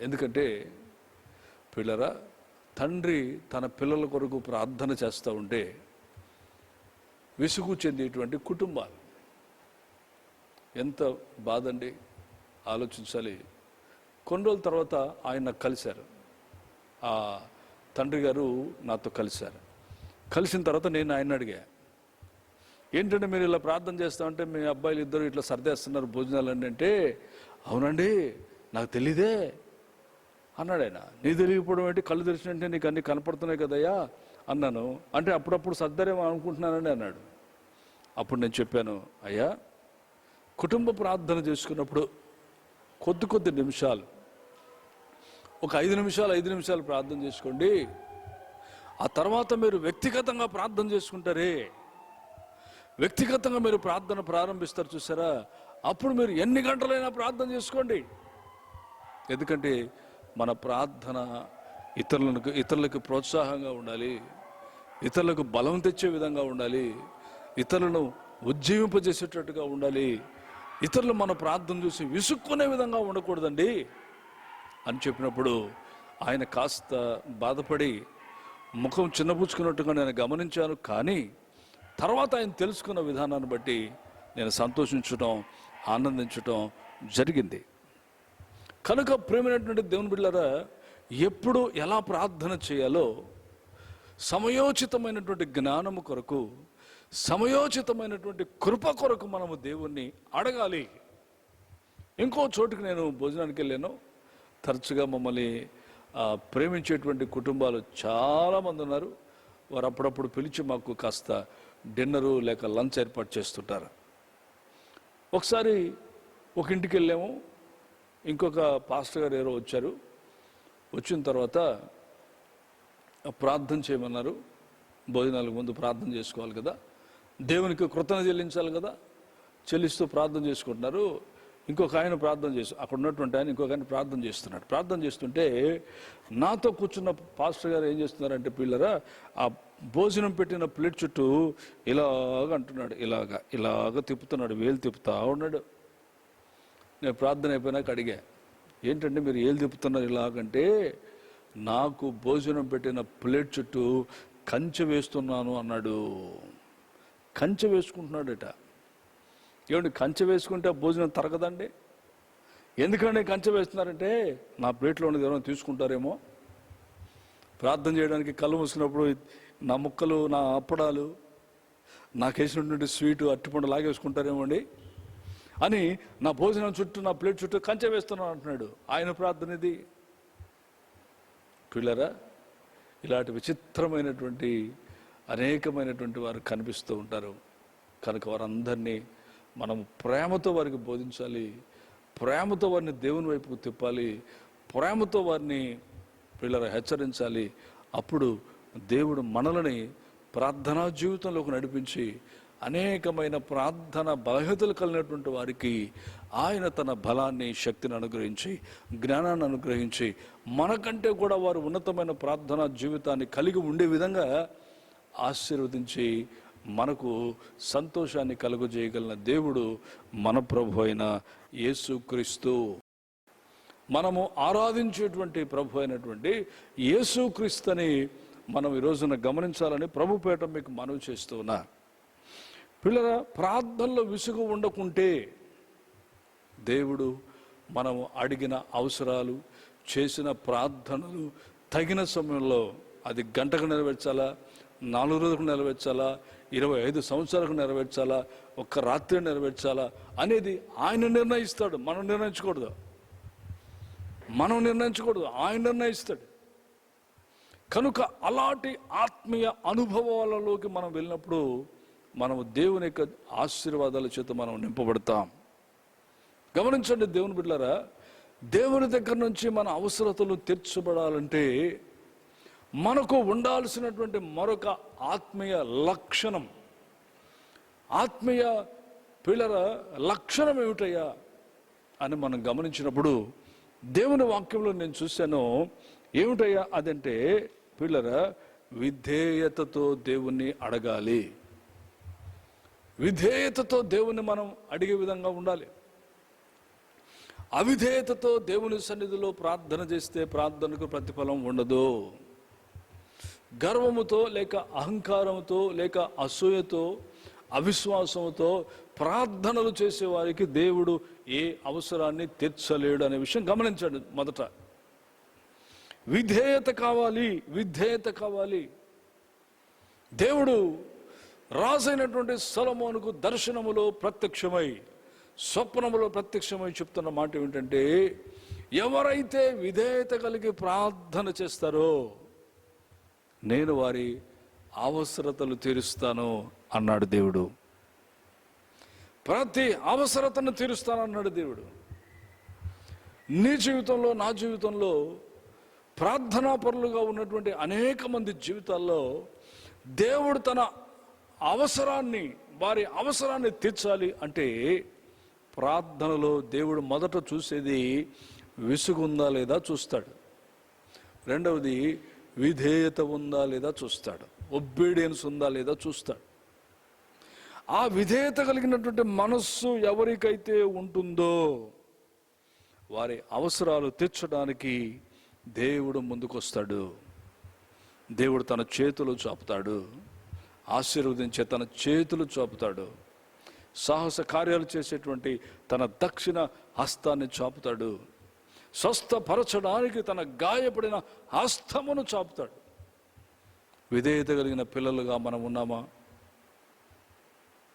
ఎందుకంటే పిల్లరా, తండ్రి తన పిల్లల కొరకు ప్రార్థన చేస్తూ ఉంటే విసుగు చెందేటువంటి కుటుంబాలు ఎంత బాధండి, ఆలోచించాలి. కొన్ని రోజుల తర్వాత ఆయన నాకు కలిశారు, ఆ తండ్రి గారు నాతో కలిసిన తర్వాత నేను ఆయన అడిగా, ఏంటంటే మీరు ఇలా ప్రార్థన చేస్తామంటే మీ అబ్బాయిలు 2 ఇట్లా సర్దేస్తున్నారు భోజనాలు అంటే, అవునండి నాకు తెలీదే అన్నాడు ఆయన. నీ తెలియకపోవడం ఏంటి, కళ్ళు తెరిచినంటే నీకు అన్నీ కనపడుతున్నాయి కదయ్యా అన్నాను. అంటే అప్పుడప్పుడు సర్దారేమో అనుకుంటున్నానండి అన్నాడు. అప్పుడు నేను చెప్పాను, అయ్యా కుటుంబ ప్రార్థన చేసుకున్నప్పుడు కొద్ది నిమిషాలు, ఒక 5 నిమిషాలు ప్రార్థన చేసుకోండి. ఆ తర్వాత మీరు వ్యక్తిగతంగా ప్రార్థన చేసుకుంటారే, వ్యక్తిగతంగా మీరు ప్రార్థన ప్రారంభిస్తారు చూసారా, అప్పుడు మీరు ఎన్ని గంటలైనా ప్రార్థన చేసుకోండి. ఎందుకంటే మన ప్రార్థన ఇతరులకు ప్రోత్సాహంగా ఉండాలి, ఇతరులకు బలం తెచ్చే విధంగా ఉండాలి, ఇతరులను ఉజ్జీవింపజేసేటట్టుగా ఉండాలి. ఇతరులు మన ప్రార్థన చూసి విసుక్కునే విధంగా ఉండకూడదండి అని చెప్పినప్పుడు ఆయన కాస్త బాధపడి ముఖం చిన్నపుచ్చుకున్నట్టుగా నేను గమనించాను. కానీ తర్వాత ఆయన తెలుసుకున్న విధానాన్ని బట్టి నేను సంతోషించడం, ఆనందించడం జరిగింది. కనుక ప్రేమైనటువంటి దేవుని బిడ్డలారా, ఎప్పుడు ఎలా ప్రార్థన చేయాలో సమయోచితమైనటువంటి జ్ఞానము కొరకు, సమయోచితమైనటువంటి కృప కొరకు మనము దేవుణ్ణి అడగాలి. ఇంకో చోటుకి నేను భోజనానికి వెళ్ళాను. తరచుగా మమ్మల్ని ప్రేమించేటువంటి కుటుంబాలు చాలామంది ఉన్నారు. వారు అప్పుడప్పుడు పిలిచి మాకు కాస్త డిన్నరు లేక లంచ్ ఏర్పాటు చేస్తుంటారు. ఒకసారి ఒక ఇంటికి వెళ్ళాము. ఇంకొక పాస్టర్ గారు ఎవరో వచ్చారు. వచ్చిన తర్వాత ప్రార్థన చేయమన్నారు. భోజనాలకు ముందు ప్రార్థన చేసుకోవాలి కదా, దేవునికి కృతజ్ఞత చెల్లించాలి కదా. చెల్లిస్తూ ప్రార్థన చేసుకుంటున్నారు. ఇంకొక ఆయన అక్కడ ఉన్నటువంటి ఆయన ఇంకొక ఆయన ప్రార్థన చేస్తున్నాడు. ప్రార్థన చేస్తుంటే నాతో కూర్చున్న పాస్టర్ గారు ఏం చేస్తున్నారంటే, పిల్లరా ఆ భోజనం పెట్టిన ప్లేట్ చుట్టూ ఇలాగ అంటున్నాడు, ఇలాగ తిప్పుతున్నాడు, వేలు తిప్పుతా ఉన్నాడు. నేను ప్రార్థన అయిపోయినాక అడిగా, ఏంటంటే మీరు ఏలు తిప్పుతున్నారు ఇలాగంటే, నాకు భోజనం పెట్టిన ప్లేట్ చుట్టూ కంచె వేస్తున్నాను అన్నాడు. కంచె వేసుకుంటున్నాడట. ఏమంటే కంచె వేసుకుంటే భోజనం తరగదండి? ఎందుకంటే కంచె వేస్తున్నారంటే నా ప్లేట్లో ఉన్నది ఎవరైనా తీసుకుంటారేమో, ప్రార్థన చేయడానికి కళ్ళు మూసుకున్నప్పుడు నా ముక్కలు, నా అప్పడాలు, నాకు వేసినటువంటి స్వీటు అట్టిపండు లాగేసుకుంటారేమో అండి అని నా భోజనం చుట్టూ, నా ప్లేట్ చుట్టూ కంచె వేస్తున్నాను అంటున్నాడు. ఆయన ప్రార్థన ఇది. పిల్లరా, ఇలాంటి విచిత్రమైనటువంటి అనేకమైనటువంటి వారు కనిపిస్తూ ఉంటారు. కనుక వారందరినీ మనం ప్రేమతో వారికి బోధించాలి, ప్రేమతో వారిని దేవుని వైపుకు తిప్పాలి, ప్రేమతో వారిని పిల్లలు హెచ్చరించాలి. అప్పుడు దేవుడు మనల్ని ప్రార్థనా జీవితంలోకి నడిపించి అనేకమైన ప్రార్థన బలహీనతలు కలిగినటువంటి వారికి ఆయన తన బలాన్ని, శక్తిని అనుగ్రహించి, జ్ఞానాన్ని అనుగ్రహించి, మనకంటే కూడా వారు ఉన్నతమైన ప్రార్థనా జీవితాన్ని కలిగి ఉండే విధంగా ఆశీర్వదించి మనకు సంతోషాన్ని కలుగజేయగలిగిన దేవుడు మన ప్రభు అయిన యేసుక్రీస్తు. మనము ఆరాధించేటువంటి ప్రభు అయినటువంటి యేసుక్రీస్తుని మనం ఈ రోజున గమనించాలని ప్రభుపేట మీకు మనవి చేస్తూ ఉన్నా. పిల్లల, ప్రార్థనలో విసుగు ఉండకుంటే దేవుడు మనము అడిగిన అవసరాలు, చేసిన ప్రార్థనలు తగిన సమయంలో, అది గంటకు నెరవేర్చాలా, 4 రోజులకు నెరవేర్చాలా, 25 సంవత్సరాలకు నెరవేర్చాలా, ఒక్క రాత్రి నెరవేర్చాలా అనేది ఆయన నిర్ణయిస్తాడు. మనం నిర్ణయించకూడదు, ఆయన నిర్ణయిస్తాడు. కనుక అలాంటి ఆత్మీయ అనుభవాలలోకి మనం వెళ్ళినప్పుడు మనము దేవుని యొక్క ఆశీర్వాదాల చేత మనం నింపబడతాం. గమనించండి దేవుని బిడ్డలారా, దేవుని దగ్గర నుంచి మన అవసరతలు తీర్చబడాలంటే మనకు ఉండాల్సినటువంటి మరొక ఆత్మీయ లక్షణం, ఆత్మీయ పిల్లల లక్షణం ఏమిటయ్యా అని మనం గమనించినప్పుడు దేవుని వాక్యంలో నేను చూశాను. ఏమిటయ్యా అదంటే, పిల్లల విధేయతతో దేవుణ్ణి అడగాలి. విధేయతతో దేవుని మనం అడిగే విధంగా ఉండాలి. అవిధేయతతో దేవుని సన్నిధిలో ప్రార్థన చేస్తే ప్రార్థనకు ప్రతిఫలం ఉండదు. గర్వముతో లేక అహంకారంతో లేక అసూయతో అవిశ్వాసంతో ప్రార్థనలు చేసే వారికి దేవుడు ఏ అవసరాన్ని తీర్చలేడు అనే విషయం గమనించండి. మొదట విధేయత కావాలి. దేవుడు రాజైనటువంటి సొలొమోనుకు దర్శనములో ప్రత్యక్షమై, స్వప్నములో ప్రత్యక్షమై చెప్తున్న మాట ఏమిటంటే, ఎవరైతే విధేయత కలిగి ప్రార్థన చేస్తారో నేను వారి అవసరతలు తీరుస్తాను అన్నాడు దేవుడు. ప్రతి అవసరతను తీరుస్తాను అన్నాడు దేవుడు. నీ జీవితంలో, నా జీవితంలో ప్రార్థనాపరులుగా ఉన్నటువంటి అనేక మంది జీవితాల్లో దేవుడు తన వారి అవసరాన్ని తీర్చాలి అంటే ప్రార్థనలో దేవుడు మొదట చూసేది విసుగుందా లేదా చూస్తాడు. రెండవది విధేయత ఉందా లేదా చూస్తాడు. ఒబీడియన్స్ ఉందా లేదా చూస్తాడు. ఆ విధేయత కలిగినటువంటి మనస్సు ఎవరికైతే ఉంటుందో వారి అవసరాలు తీర్చడానికి దేవుడు ముందుకొస్తాడు. దేవుడు తన చేతులు చాపుతాడు, ఆశీర్వదించే తన చేతులు చాపుతాడు. సాహస కార్యాలు చేసేటువంటి తన దక్షిణ హస్తాన్ని చాపుతాడు. స్వస్థపరచడానికి తన గాయపడిన హస్తమును చాపుతాడు. విధేయత కలిగిన పిల్లలుగా మనం ఉన్నామా?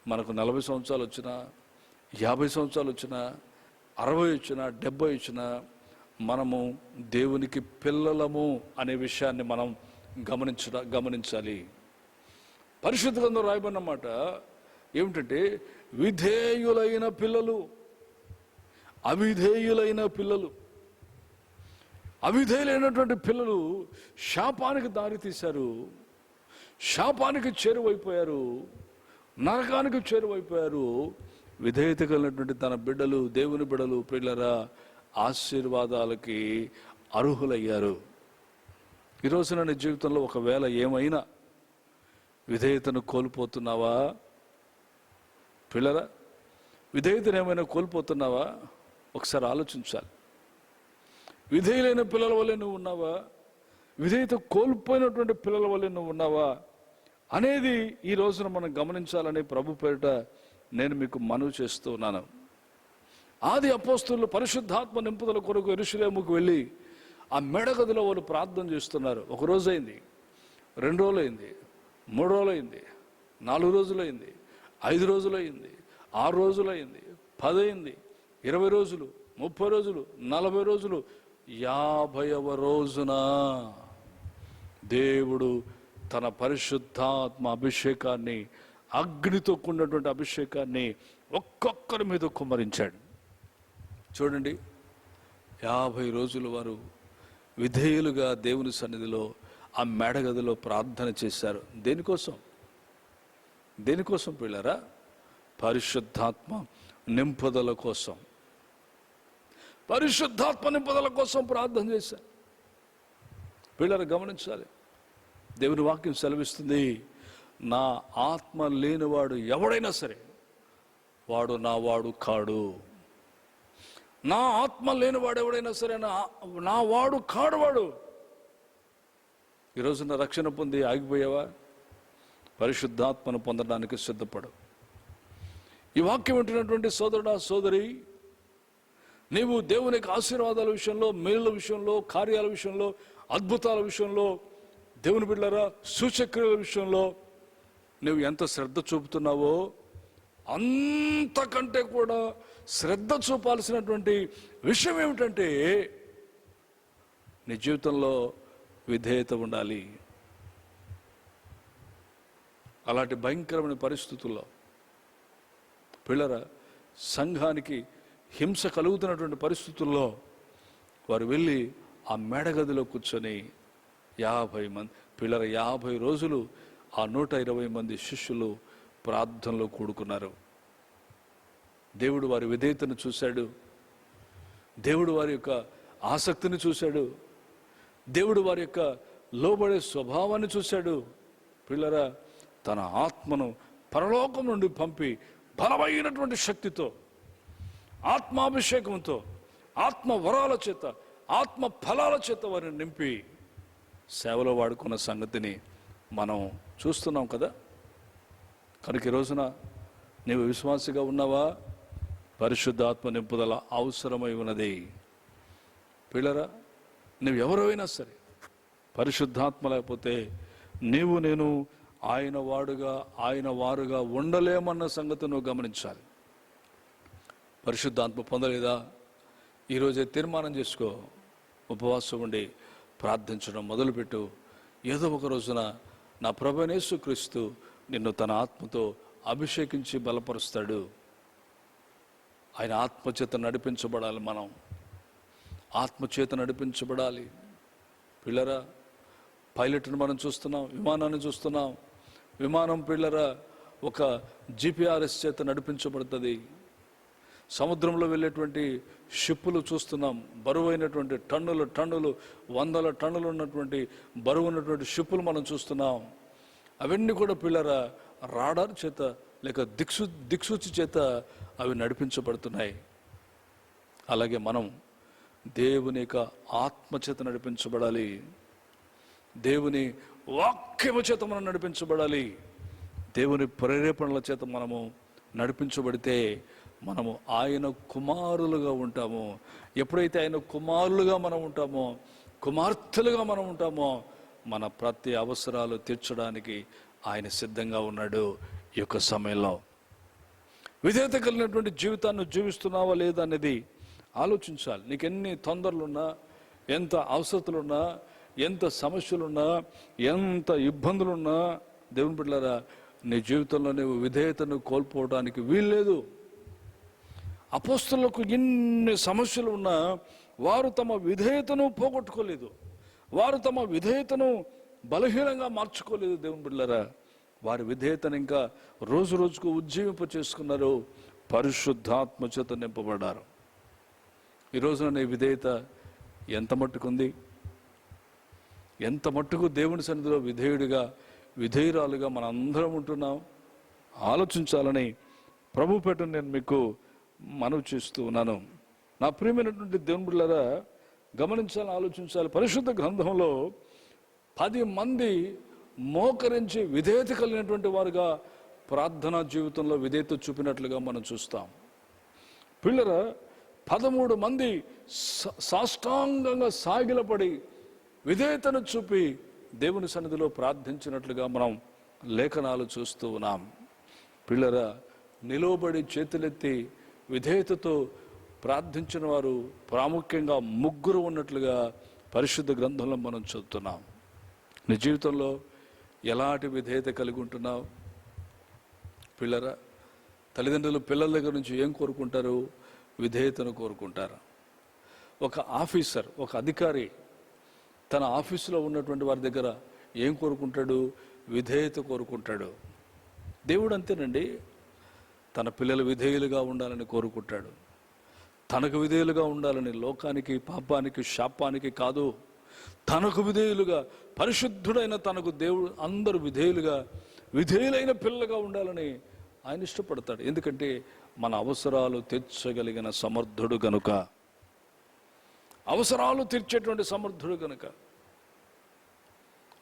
మనకు 40 సంవత్సరాలు వచ్చినా, 50 సంవత్సరాలు వచ్చినా, 60 వచ్చినా, 70 వచ్చినా మనము దేవునికి పిల్లలము అనే విషయాన్ని మనం గమనించాలి. పరిశుద్ధ గ్రంథంలో రాయబడిన మాట ఏమిటంటే, విధేయులైన పిల్లలు, అవిధేయులైన పిల్లలు. అవిధేయులైనటువంటి పిల్లలు శాపానికి దారి తీశారు, శాపానికి చేరువైపోయారు, నరకానికి చేరువైపోయారు. విధేయత కలిగినటువంటి తన బిడ్డలు, దేవుని బిడ్డలు పిల్లరా ఆశీర్వాదాలకి అర్హులయ్యారు. ఈరోజున నీ జీవితంలో ఒకవేళ ఏమైనా విధేయతను కోల్పోతున్నావా? పిల్లరా, విధేయతను ఏమైనా కోల్పోతున్నావా? ఒకసారి ఆలోచించాలి. విధేయులైన పిల్లల వల్లే నువ్వు ఉన్నావా? విధేయత కోల్పోయినటువంటి పిల్లల వల్లే నువ్వు ఉన్నావా అనేది ఈ రోజున మనం గమనించాలని ప్రభు పేరిట నేను మీకు మనవి చేస్తూ ఉన్నాను. ఆది అపోస్తలులు పరిశుద్ధాత్మ నింపుదల కొరకు యెరూషలేముకు వెళ్ళి ఆ మేడగదిలో వాళ్ళు ప్రార్థన చేస్తున్నారు. 1 రోజు అయింది, 2 రోజులు అయింది, 3 రోజులు అయింది, 4 రోజులు అయింది, 5 రోజులు అయింది, 6 రోజులు అయింది, 10 అయింది, 20 రోజులు, 30 రోజులు, 40 రోజులు, 50వ రోజున దేవుడు తన పరిశుద్ధాత్మ అభిషేకాన్ని, అగ్నితో కూడినటువంటి అభిషేకాన్ని ఒక్కొక్కరి మీద కుమ్మరించాడు. చూడండి, 50 రోజులు వారు విధేయులుగా దేవుని సన్నిధిలో ఆ మేడగదిలో ప్రార్థన చేశారు. దేనికోసం పిల్లరా? పరిశుద్ధాత్మ నింపుదల కోసం. పరిశుద్ధాత్మ నింపుదల కోసం ప్రార్థన చేశారు. పిల్లలు గమనించాలి, దేవుని వాక్యం సెలవిస్తుంది, నా ఆత్మ లేనివాడు ఎవడైనా సరే వాడు నా వాడు కాడు. నా ఆత్మ లేనివాడు ఎవడైనా సరే నా వాడు కాడు. వాడు ఈరోజున రక్షణ పొంది ఆగిపోయావా? పరిశుద్ధాత్మను పొందడానికి సిద్ధపడు. ఈ వాక్యం వింటున్నటువంటి సోదరుడా, సోదరి, నీవు దేవునికి ఆశీర్వాదాల విషయంలో, మేలుల విషయంలో, కార్యాల విషయంలో, అద్భుతాల విషయంలో, దేవుని బిడ్డలారా సూచక్రియల విషయంలో నువ్వు ఎంత శ్రద్ధ చూపుతున్నావో అంతకంటే కూడా శ్రద్ధ చూపాల్సినటువంటి విషయం ఏమిటంటే నీ జీవితంలో విధేయత ఉండాలి. అలాంటి భయంకరమైన పరిస్థితుల్లో పిల్లరా సంఘానికి హింస కలుగుతున్నటువంటి పరిస్థితుల్లో వారు వెళ్ళి ఆ మేడగదిలో కూర్చొని 50 మంది పిల్లల 50 రోజులు ఆ 120 మంది శిష్యులు ప్రార్థనలో కూడుకున్నారు. దేవుడు వారి విధేయతను చూశాడు, దేవుడు వారి యొక్క ఆసక్తిని చూశాడు, దేవుడు వారి యొక్క లోబడే స్వభావాన్ని చూశాడు. పిల్లరా తన ఆత్మను పరలోకం నుండి పంపి బలమైనటువంటి శక్తితో, ఆత్మాభిషేకంతో, ఆత్మ వరాల చేత, ఆత్మ ఫలాల చేత వారిని నింపి సేవలో వాడుకున్న సంగతిని మనం చూస్తున్నాం కదా. కనుక ఈ రోజున నీవు విశ్వాసిగా ఉన్నావా? పరిశుద్ధాత్మ నింపుదల అవసరమై ఉన్నది. పిల్లరా నువ్వు ఎవరైనా సరే పరిశుద్ధాత్మ లేకపోతే నీవు నేను ఆయన వాడుగా, ఆయన వారుగా ఉండలేమన్న సంగతి నువ్వు గమనించాలి. పరిశుద్ధాత్మ పొందలేదా? ఈరోజే తీర్మానం చేసుకో, ఉపవాసం ఉండి ప్రార్థించడం మొదలుపెట్టు. ఏదో ఒక రోజున నా ప్రభువైన యేసుక్రీస్తు నిన్ను తన ఆత్మతో అభిషేకించి బలపరుస్తాడు. ఆయన ఆత్మచేత నడిపించబడాలి. మనం ఆత్మచేత నడిపించబడాలి. పిల్లరా పైలట్ని మనం చూస్తున్నాం, విమానాన్ని చూస్తున్నాం. విమానం పిల్లరా ఒక జిపిఆర్ఎస్ చేత నడిపించబడుతుంది. సముద్రంలో వెళ్ళేటువంటి షిప్పులు చూస్తున్నాం, బరువైనటువంటి టన్నులు వందల టన్నులు ఉన్నటువంటి బరువు ఉన్నటువంటి షిప్పులు మనం చూస్తున్నాం. అవన్నీ కూడా పిల్లరా రాడార్ చేత లేక దిక్సూచి చేత అవి నడిపించబడుతున్నాయి. అలాగే మనం దేవుని యొక్క ఆత్మ చేత నడిపించబడాలి, దేవుని వాక్యము చేత మనం నడిపించబడాలి, దేవుని ప్రేరేపణల చేత మనము నడిపించబడితే మనము ఆయన కుమారులుగా ఉంటాము. ఎప్పుడైతే ఆయన కుమారులుగా మనం ఉంటామో, కుమార్తెలుగా మనం ఉంటామో, మన ప్రతి అవసరాలు తీర్చడానికి ఆయన సిద్ధంగా ఉన్నాడు. ఈ యొక్క సమయంలో విధేయత కలిగినటువంటి జీవితాన్ని జీవిస్తున్నావా లేదా అనేది ఆలోచించాలి. నీకు ఎన్ని తొందరలున్నా, ఎంత అవసరతలున్నా, ఎంత సమస్యలున్నా, ఎంత ఇబ్బందులున్నా, దేవుని బిడ్డలారా, నీ జీవితంలో నువ్వు విధేయతను కోల్పోవడానికి వీల్లేదు. అపోస్తలులకు ఎన్ని సమస్యలు ఉన్నా వారు తమ విధేయతను పోగొట్టుకోలేదు, వారు తమ విధేయతను బలహీనంగా మార్చుకోలేదు. దేవుని బిడ్డలారా, వారి విధేయతను ఇంకా రోజు రోజుకు ఉజ్జీవింప చేసుకున్నారు, పరిశుద్ధాత్మ చేత నింపబడ్డారు. ఈ రోజున నీ విధేయత ఎంత మట్టుకుంది? ఎంత మట్టుకు దేవుని సన్నిధిలో విధేయురాలుగా మన అందరం ఉంటున్నాం? ఆలోచించాలని ప్రభు పేట నేను మీకు మనవి చేస్తూ ఉన్నాను. నా ప్రియమైనటువంటి దేవుని బిడ్డలారా, గమనించాలని ఆలోచించాలి. పరిశుద్ధ గ్రంథంలో 10 మంది మోకరించి విధేయత కలిగినటువంటి వారుగా ప్రార్థనా జీవితంలో విధేయత చూపినట్లుగా మనం చూస్తాం. పిల్లరా, 13 మంది సాష్టాంగంగా సాగిలపడి విధేయతను చూపి దేవుని సన్నిధిలో ప్రార్థించినట్లుగా మనం లేఖనాలు చూస్తూ ఉన్నాం. పిల్లరా, నిలవబడి చేతులెత్తి విధేయతతో ప్రార్థించిన వారు ప్రాముఖ్యంగా 3 ఉన్నట్లుగా పరిశుద్ధ గ్రంథంలో మనం చదువుతున్నాం. నీ జీవితంలో ఎలాంటి విధేయత కలిగి ఉంటున్నావు? పిల్లరా, తల్లిదండ్రులు పిల్లల దగ్గర నుంచి ఏం కోరుకుంటారు? విధేయతను కోరుకుంటారు. ఒక ఆఫీసర్, ఒక అధికారి తన ఆఫీసులో ఉన్నటువంటి వారి దగ్గర ఏం కోరుకుంటాడు? విధేయత కోరుకుంటాడు. దేవుడు అంతేనండి, తన పిల్లలు విధేయులుగా ఉండాలని కోరుకుంటాడు. తనకు విధేయులుగా ఉండాలని, లోకానికి, పాపానికి, శాపానికి కాదు, తనకు విధేయులుగా, పరిశుద్ధుడైన తనకు దేవుడు అందరూ విధేయులైన పిల్లలుగా ఉండాలని ఆయన ఇష్టపడతాడు. ఎందుకంటే మన అవసరాలు తీర్చగలిగిన సమర్థుడు గనుక, అవసరాలు తీర్చేటువంటి సమర్థుడు గనుక.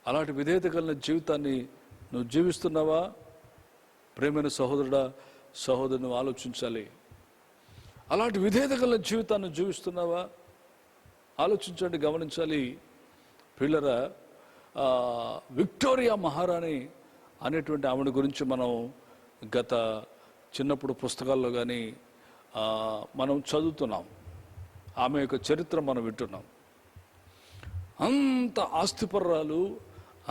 అలాంటి విధేయత కలిగిన జీవితాన్ని నువ్వు జీవిస్తున్నావా? ప్రేమైన సహోదరుడా, సహోదరుని ఆలోచించాలి. అలాంటి విధేయత కలిగిన జీవితాన్ని జీవిస్తున్నావా? ఆలోచించండి, గమనించాలి. పిల్లరా, విక్టోరియా మహారాణి అనేటువంటి ఆవిడ గురించి మనం గత చిన్నప్పుడు పుస్తకాల్లో కానీ మనం చదువుతున్నాం. ఆమె యొక్క చరిత్ర మనం వింటున్నాం. అంత ఆస్తిపర్రాలు,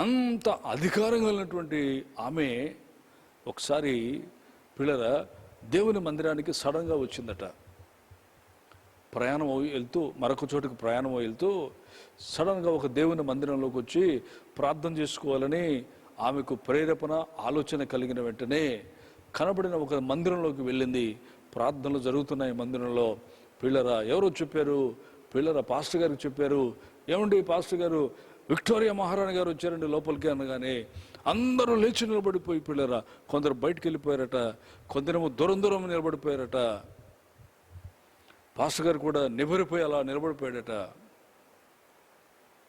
అంత అధికారం కలిగినటువంటి ఆమె ఒకసారి పిల్లరా దేవుని మందిరానికి సడన్గా వచ్చిందట. ప్రయాణం వెళ్తూ, మరొక చోటుకు ప్రయాణం వెళ్తూ సడన్గా ఒక దేవుని మందిరంలోకి వచ్చి ప్రార్థన చేసుకోవాలని ఆమెకు ప్రేరేపణ, ఆలోచన కలిగిన వెంటనే కనబడిన ఒక మందిరంలోకి వెళ్ళింది. ప్రార్థనలు జరుగుతున్నాయి మందిరంలో. పిల్లరా, ఎవరో చెప్పారు, పిల్లరా పాస్టర్ గారికి చెప్పారు, ఏమండి పాస్టర్ గారు, విక్టోరియా మహారాణి గారు వచ్చారండి లోపలికి అనగానే అందరూ లేచి నిలబడిపోయి, పిల్లరా కొందరు బయటకు వెళ్ళిపోయారట, కొందరేమో దూరం నిలబడిపోయారట. పాస్టర్ గారు కూడా నిబరిపోయి అలా నిలబడిపోయాడట.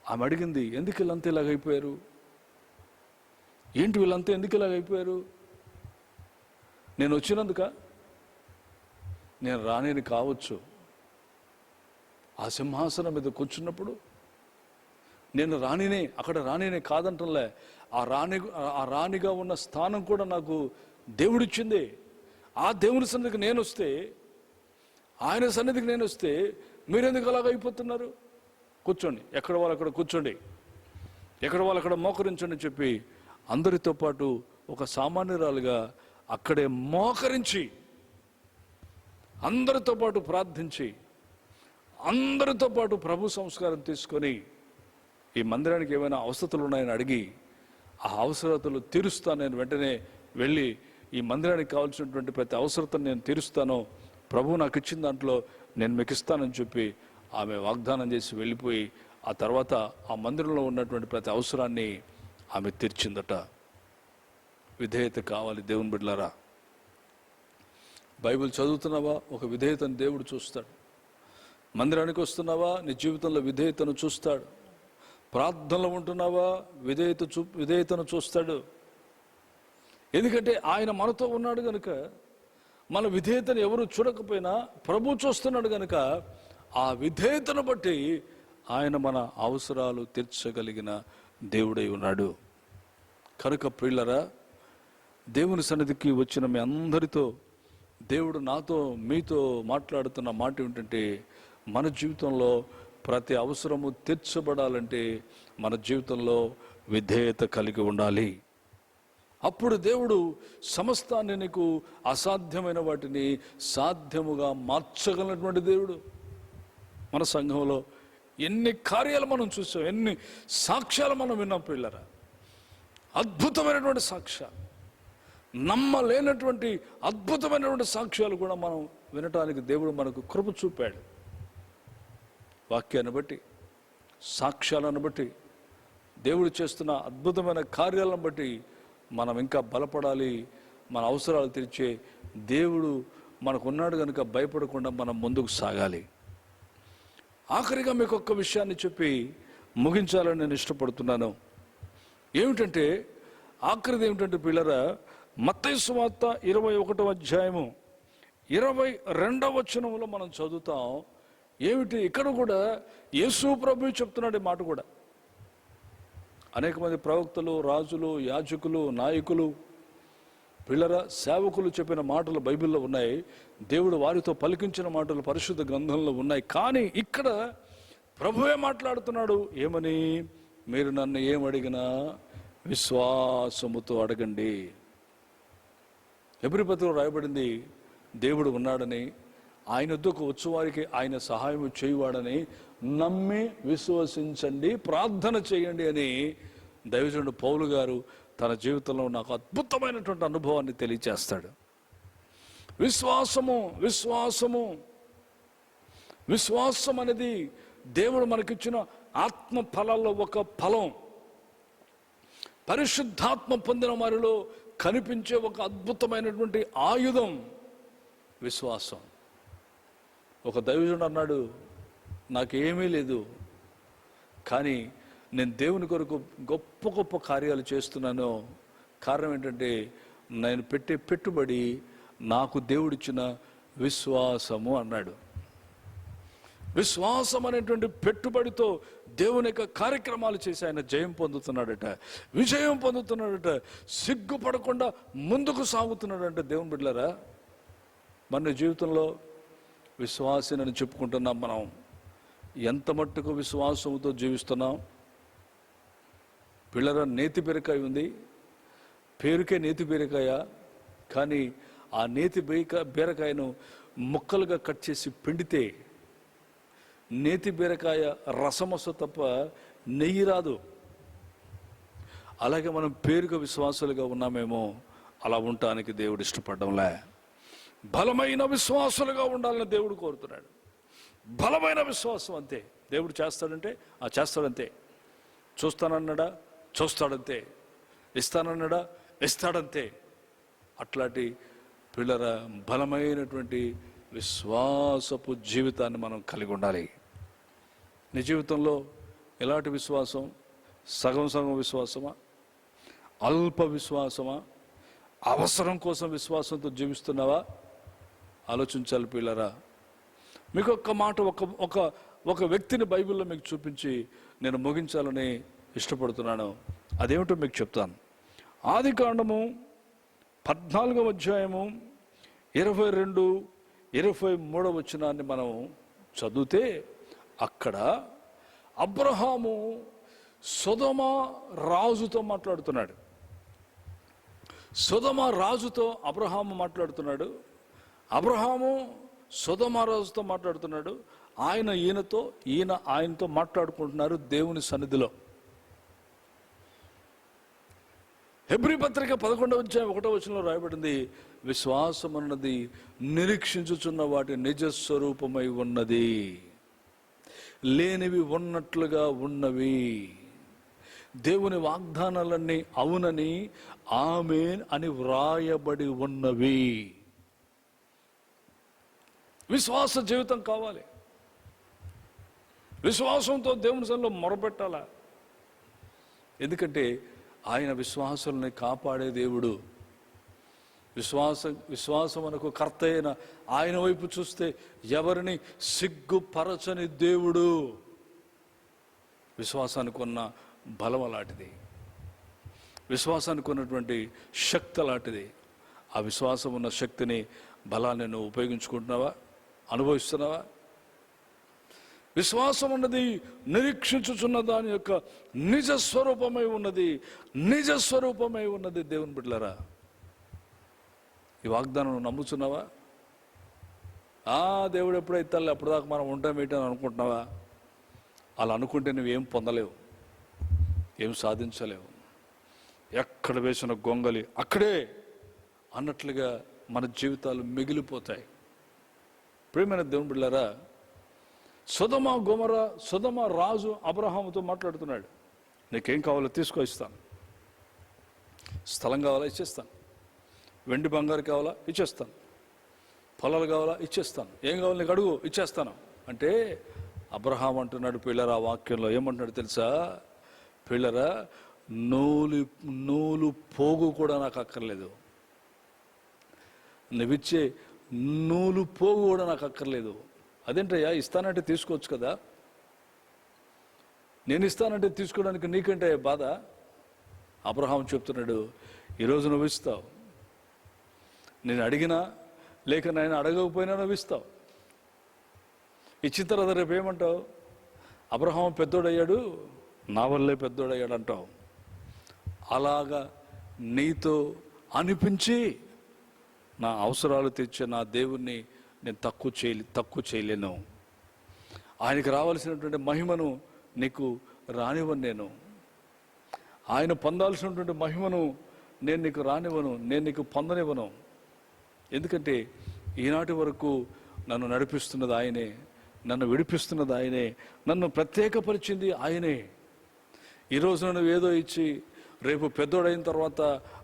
ఆమె అడిగింది, ఎందుకు వీళ్ళంతా ఇలాగైపోయారు? ఏంటి వీళ్ళంతా ఎందుకు ఇలాగైపోయారు? నేను వచ్చినందుక? నేను రాణిని కావచ్చు, ఆ సింహాసనం మీద కూర్చున్నప్పుడు నేను రాణినే, అక్కడ రాణినే కాదంటలే, ఆ రాణిగా ఉన్న స్థానం కూడా నాకు దేవుడిచ్చింది. ఆ దేవుని సన్నిధికి నేను వస్తే, ఆయన సన్నిధికి నేను వస్తే మీరెందుకు అలాగ అయిపోతున్నారు? కూర్చోండి, ఎక్కడ వాళ్ళు అక్కడ కూర్చోండి, ఎక్కడ వాళ్ళు అక్కడ మోకరించండి చెప్పి అందరితో పాటు ఒక సామాన్యురాలుగా అక్కడే మోకరించి అందరితో పాటు ప్రార్థించి అందరితో పాటు ప్రభు సంస్కారం తీసుకొని ఈ మందిరానికి ఏమైనా అవసరతలు ఉన్నాయని అడిగి ఆ అవసరతలు తీరుస్తాను నేను వెంటనే వెళ్ళి ఈ మందిరానికి కావాల్సినటువంటి ప్రతి అవసరతను నేను తీరుస్తాను, ప్రభువు నాకు ఇచ్చిన దాంట్లో నేను మీకు ఇస్తానని చెప్పి ఆమె వాగ్దానం చేసి వెళ్ళిపోయి ఆ తర్వాత ఆ మందిరంలో ఉన్నటువంటి ప్రతి అవసరాన్ని ఆమె తీర్చిందట. విధేయత కావాలి దేవుని బిడ్డలారా. బైబిల్ చదువుతున్నావా? ఒక విధేయతను దేవుడు చూస్తాడు. మందిరానికి వస్తున్నావా? నీ జీవితంలో విధేయతను చూస్తాడు. ప్రార్థనలో ఉంటున్నావా? విధేయతను చూస్తాడు. ఎందుకంటే ఆయన మనతో ఉన్నాడు కనుక, మన విధేయతను ఎవరు చూడకపోయినా ప్రభు చూస్తున్నాడు కనుక ఆ విధేయతను బట్టి ఆయన మన అవసరాలు తీర్చగలిగిన దేవుడై ఉన్నాడు. కనుక ప్రియులరా, దేవుని సన్నిధికి వచ్చిన మీ అందరితో దేవుడు నాతో మీతో మాట్లాడుతున్న మాట ఏమిటంటే, మన జీవితంలో ప్రతి అవసరము తీర్చబడాలంటే మన జీవితంలో విధేయత కలిగి ఉండాలి. అప్పుడు దేవుడు సమస్తాన్ని, నీకు అసాధ్యమైన వాటిని సాధ్యముగా మార్చగలిగినటువంటి దేవుడు. మన సంఘంలో ఎన్ని కార్యాలు మనం చూసాం, ఎన్ని సాక్ష్యాలు మనం విన్నాం పిల్లరా. అద్భుతమైనటువంటి సాక్ష్యాలు, నమ్మలేనటువంటి అద్భుతమైనటువంటి సాక్ష్యాలు కూడా మనం వినటానికి దేవుడు మనకు కృప చూపాడు. వాక్యాన్ని బట్టి, సాక్ష్యాలను బట్టి, దేవుడు చేస్తున్న అద్భుతమైన కార్యాలను బట్టి మనం ఇంకా బలపడాలి. మన అవసరాలు తీర్చే దేవుడు మనకు ఉన్నాడు కనుక భయపడకుండా మనం ముందుకు సాగాలి. ఆఖరిగా మీకు ఒక్క విషయాన్ని చెప్పి ముగించాలని నేను ఇష్టపడుతున్నాను. ఏమిటంటే, ఆఖరిది ఏమిటంటే పిల్లరా, మత్తయి సువార్త 21వ అధ్యాయము 22వ వచనంలో మనం చదువుతాం. ఏమిటి ఇక్కడ కూడా యేసు ప్రభువు చెప్తున్నాడు ఈ మాట కూడా. అనేక మంది ప్రవక్తలు, రాజులు, యాజకులు, నాయకులు, పిల్లర సేవకులు చెప్పిన మాటలు బైబిల్లో ఉన్నాయి. దేవుడు వారితో పలికించిన మాటలు పరిశుద్ధ గ్రంథంలో ఉన్నాయి. కానీ ఇక్కడ ప్రభువే మాట్లాడుతున్నాడు. ఏమని? మీరు నన్ను ఏమడిగినా విశ్వాసముతో అడగండి. హెబ్రీ పత్రికలో రాయబడింది, దేవుడు ఉన్నాడని, ఆయన వద్దకు వచ్చేవారికి ఆయన సహాయం చేయువాడని నమ్మి విశ్వసించండి, ప్రార్థన చేయండి అని దైవజనుడు పౌలు గారు తన జీవితంలో నాకు అద్భుతమైనటువంటి అనుభవాన్ని తెలియచేస్తాడు. విశ్వాసము విశ్వాసము విశ్వాసం అనేది దేవుడు మనకిచ్చిన ఆత్మ ఫలాల్లో ఒక ఫలం. పరిశుద్ధాత్మ పొందిన వారిలో కనిపించే ఒక అద్భుతమైనటువంటి ఆయుధం విశ్వాసం. ఒక దైవజనుడు అన్నాడు, నాకేమీ లేదు, కానీ నేను దేవుని కొరకు గొప్ప గొప్ప కార్యాలు చేస్తున్నాను. కారణం ఏంటంటే, నేను పెట్టే పెట్టుబడి నాకు దేవుడిచ్చిన విశ్వాసము అన్నాడు. విశ్వాసం అనేటువంటి పెట్టుబడితో దేవుని యొక్క కార్యక్రమాలు చేసి ఆయన జయం పొందుతున్నాడట, విజయం పొందుతున్నాడట, సిగ్గుపడకుండా ముందుకు సాగుతున్నాడంట. దేవుని బిడ్డలారా, మన జీవితంలో విశ్వాసినని చెప్పుకుంటున్నాం. మనం ఎంత మట్టుకు విశ్వాసంతో జీవిస్తున్నాం? పిల్లల నేతి బీరకాయ ఉంది, పేరుకే నేతి బీరకాయ, కానీ ఆ నేతి బీరకాయను ముక్కలుగా కట్ చేసి పిండితే నేతి బీరకాయ రసమొస తప్ప నెయ్యి రాదు. అలాగే మనం పేరుగా విశ్వాసులుగా ఉన్నామేమో, అలా ఉండటానికి దేవుడు ఇష్టపడడంలే. బలమైన విశ్వాసులుగా ఉండాలని దేవుడు కోరుతున్నాడు. బలమైన విశ్వాసం అంతే. దేవుడు చేస్తాడంటే చేస్తాడంతే. చూస్తానన్నాడా? చూస్తాడంతే. ఇస్తానన్నాడా? ఇస్తాడంతే. అట్లాంటి పిల్లల బలమైనటువంటి విశ్వాసపు జీవితాన్ని మనం కలిగి ఉండాలి. నీ జీవితంలో ఎలాంటి విశ్వాసం? సగం సగం విశ్వాసమా? అల్ప విశ్వాసమా? అవసరం కోసం విశ్వాసంతో జీవిస్తున్నావా? ఆలోచించాలి పిల్లరా. మీకు ఒక్క మాట, ఒక వ్యక్తిని బైబిల్లో మీకు చూపించి నేను ముగించాలని ఇష్టపడుతున్నాను. అదేమిటో మీకు చెప్తాను. ఆదికాండము 14వ అధ్యాయము 22-23 వచనాన్ని మనం చదివితే, అక్కడ అబ్రహాము సొదొమ రాజుతో మాట్లాడుతున్నాడు. సొదొమ రాజుతో అబ్రహాము మాట్లాడుతున్నాడు. అబ్రహాము సొదొమ రాజుతో మాట్లాడుతున్నాడు. ఈయన ఆయనతో మాట్లాడుకుంటున్నారు దేవుని సన్నిధిలో. హెబ్రీ పత్రిక 11వ అధ్యాయం 1వ వచనంలో రాయబడింది, విశ్వాసం అన్నది నిరీక్షించుచున్న వాటి నిజ స్వరూపమై ఉన్నది, లేనివి ఉన్నట్లుగా ఉన్నవి. దేవుని వాగ్దానాలన్నీ అవునని ఆమేన్ అని వ్రాయబడి ఉన్నవి. విశ్వాస జీవితం కావాలి. విశ్వాసంతో దేవుని సన్నిధిలో మొరపెట్టాలా. ఎందుకంటే ఆయన విశ్వాసాలని కాపాడే దేవుడు. విశ్వాసమునకు కర్త అయిన ఆయన వైపు చూస్తే ఎవరిని సిగ్గుపరచని దేవుడు. విశ్వాసానికి ఉన్న బలం అలాంటిది, విశ్వాసానికి ఉన్నటువంటి శక్తి అలాంటిది. ఆ విశ్వాసం ఉన్న శక్తిని, బలాన్ని నువ్వు ఉపయోగించుకుంటున్నావా, అనుభవిస్తున్నావా? విశ్వాసం ఉన్నది నిరీక్షించుచున్న దాని యొక్క నిజ స్వరూపమై ఉన్నది, నిజ స్వరూపమై ఉన్నది. దేవుని బిడ్డలారా, ఈ వాగ్దానం నమ్ముచున్నావా? దేవుడు ఎప్పుడైతే అప్పటిదాకా మనం ఉంటామేంటని అనుకుంటున్నావా? అలా అనుకుంటే నువ్వేం పొందలేవు, ఏం సాధించలేవు. ఎక్కడ వేసిన గొంగలి అక్కడే అన్నట్లుగా మన జీవితాలు మిగిలిపోతాయి. ప్రియమైన దేవుని బిడ్డలారా, సొదొమ రాజు అబ్రహాముతో మాట్లాడుతున్నాడు. నీకేం కావాలో తీసుకో, ఇస్తాను. స్థలం కావాలా, ఇచ్చేస్తాను. వెండి బంగారు కావాలా, ఇచ్చేస్తాను. పొలాలు కావాలా, ఇచ్చేస్తాను. ఏం కావాలి నీకు అడుగు, ఇచ్చేస్తాను అంటే అబ్రహాం అంటున్నాడు పిల్లరా, వాక్యంలో ఏమంటున్నాడు తెలుసా? పిల్లరా, నూలు పోగు కూడా నాకు అక్కర్లేదు, నువ్విచ్చే నూలు పోగు కూడా నాకు అక్కర్లేదు. అదేంటయ్యా, ఇస్తానంటే తీసుకోవచ్చు కదా, నేను ఇస్తానంటే తీసుకోవడానికి నీకంటే బాధ? అబ్రహాం చెప్తున్నాడు, ఈరోజు నువ్వు ఇస్తావు, నేను అడిగినా లేక నేను అడగకపోయినా నువ్వు ఇస్తావు. ఇచ్చిన తర్వాత రేపు ఏమంటావు? అబ్రహాం పెద్దోడయ్యాడు, నా వల్లే పెద్దోడయ్యాడు అంటావు. అలాగా నీతో అనిపించి నా అవసరాలు తెచ్చే నా దేవుణ్ణి నేను తక్కువ చేయలేను. ఆయనకు రావాల్సినటువంటి మహిమను నీకు రానివ్వను. నేను ఆయన పొందాల్సినటువంటి మహిమను నేను నీకు రానివ్వను, నేను నీకు పొందనివ్వను. ఎందుకంటే ఈనాటి వరకు నన్ను నడిపిస్తున్నది ఆయనే, నన్ను విడిపిస్తున్నది ఆయనే, నన్ను ప్రత్యేకపరిచింది ఆయనే. ఈరోజు నన్ను ఏదో ఇచ్చి రేపు పెద్దోడైన తర్వాత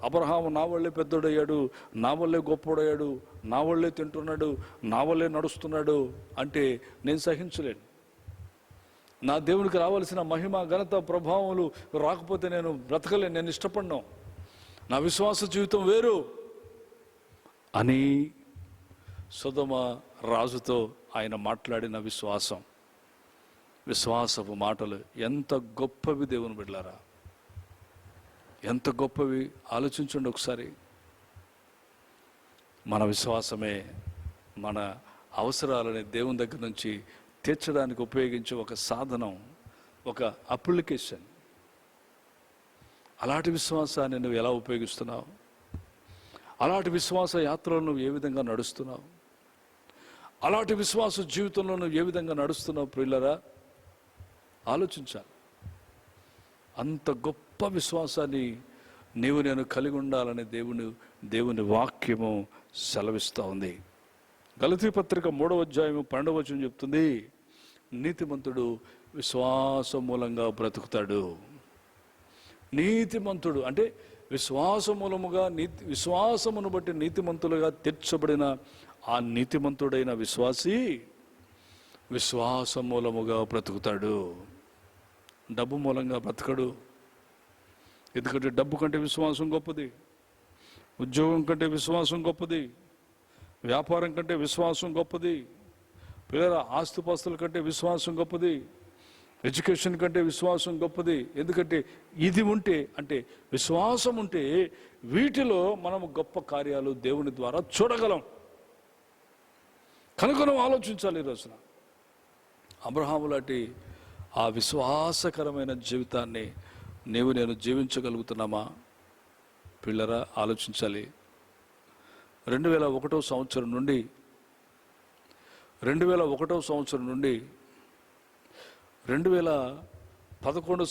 అబ్రహాము నా వల్లే పెద్దోడయ్యాడు, నా వల్లే గొప్పోడయ్యాడు, నా వల్లే తింటున్నాడు, నా వల్లే నడుస్తున్నాడు అంటే నేను సహించలేను. నా దేవునికి రావాల్సిన మహిమ, ఘనత, ప్రభావములు రాకపోతే నేను బ్రతకలేను, నేను ఇష్టపడ్డాను. నా విశ్వాస జీవితం వేరు అని సొదొమ రాజుతో ఆయన మాట్లాడిన విశ్వాసపు మాటలు ఎంత గొప్పవి దేవుని బిడ్డలారా, ఎంత గొప్పవి. ఆలోచించండి ఒకసారి. మన విశ్వాసమే మన అవసరాలని దేవుని దగ్గర నుంచి తీర్చడానికి ఉపయోగించే ఒక సాధనం, ఒక అప్లికేషన్. అలాంటి విశ్వాసాన్ని నువ్వు ఎలా ఉపయోగిస్తున్నావు? అలాంటి విశ్వాస యాత్రలో నువ్వు ఏ విధంగా నడుస్తున్నావు? అలాంటి విశ్వాస జీవితంలో నువ్వు ఏ విధంగా నడుస్తున్నావు? ప్రియులరా, ఆలోచించాలి. అంత గొప్ప విశ్వాసాన్ని నేను కలిగి ఉండాలని దేవుని వాక్యము సెలవిస్తూ ఉంది. గలతీ పత్రిక 3వ అధ్యాయము 12వ వచనం చెప్తుంది, నీతిమంతుడు విశ్వాసం మూలంగా బ్రతుకుతాడు. నీతిమంతుడు అంటే విశ్వాసమును బట్టి నీతిమంతులుగా తీర్చబడిన ఆ నీతిమంతుడైన విశ్వాసి విశ్వాసం మూలముగా బ్రతుకుతాడు. డబ్బు మూలంగా బ్రతకడు. ఎందుకంటే డబ్బు కంటే విశ్వాసం గొప్పది, ఉద్యోగం కంటే విశ్వాసం గొప్పది, వ్యాపారం కంటే విశ్వాసం గొప్పది, పిల్లల ఆస్తిపాస్తుల కంటే విశ్వాసం గొప్పది, ఎడ్యుకేషన్ కంటే విశ్వాసం గొప్పది. ఎందుకంటే ఇది ఉంటే, అంటే విశ్వాసం ఉంటే వీటిలో మనం గొప్ప కార్యాలు దేవుని ద్వారా చూడగలం. కనుక నువ్వు ఆలోచించాలి. ఈ రోజున అబ్రహాము లాంటి ఆ విశ్వాసకరమైన జీవితాన్ని నేను జీవించగలుగుతున్నామా? పిల్లరా, ఆలోచించాలి. 2001వ సంవత్సరం నుండి 2011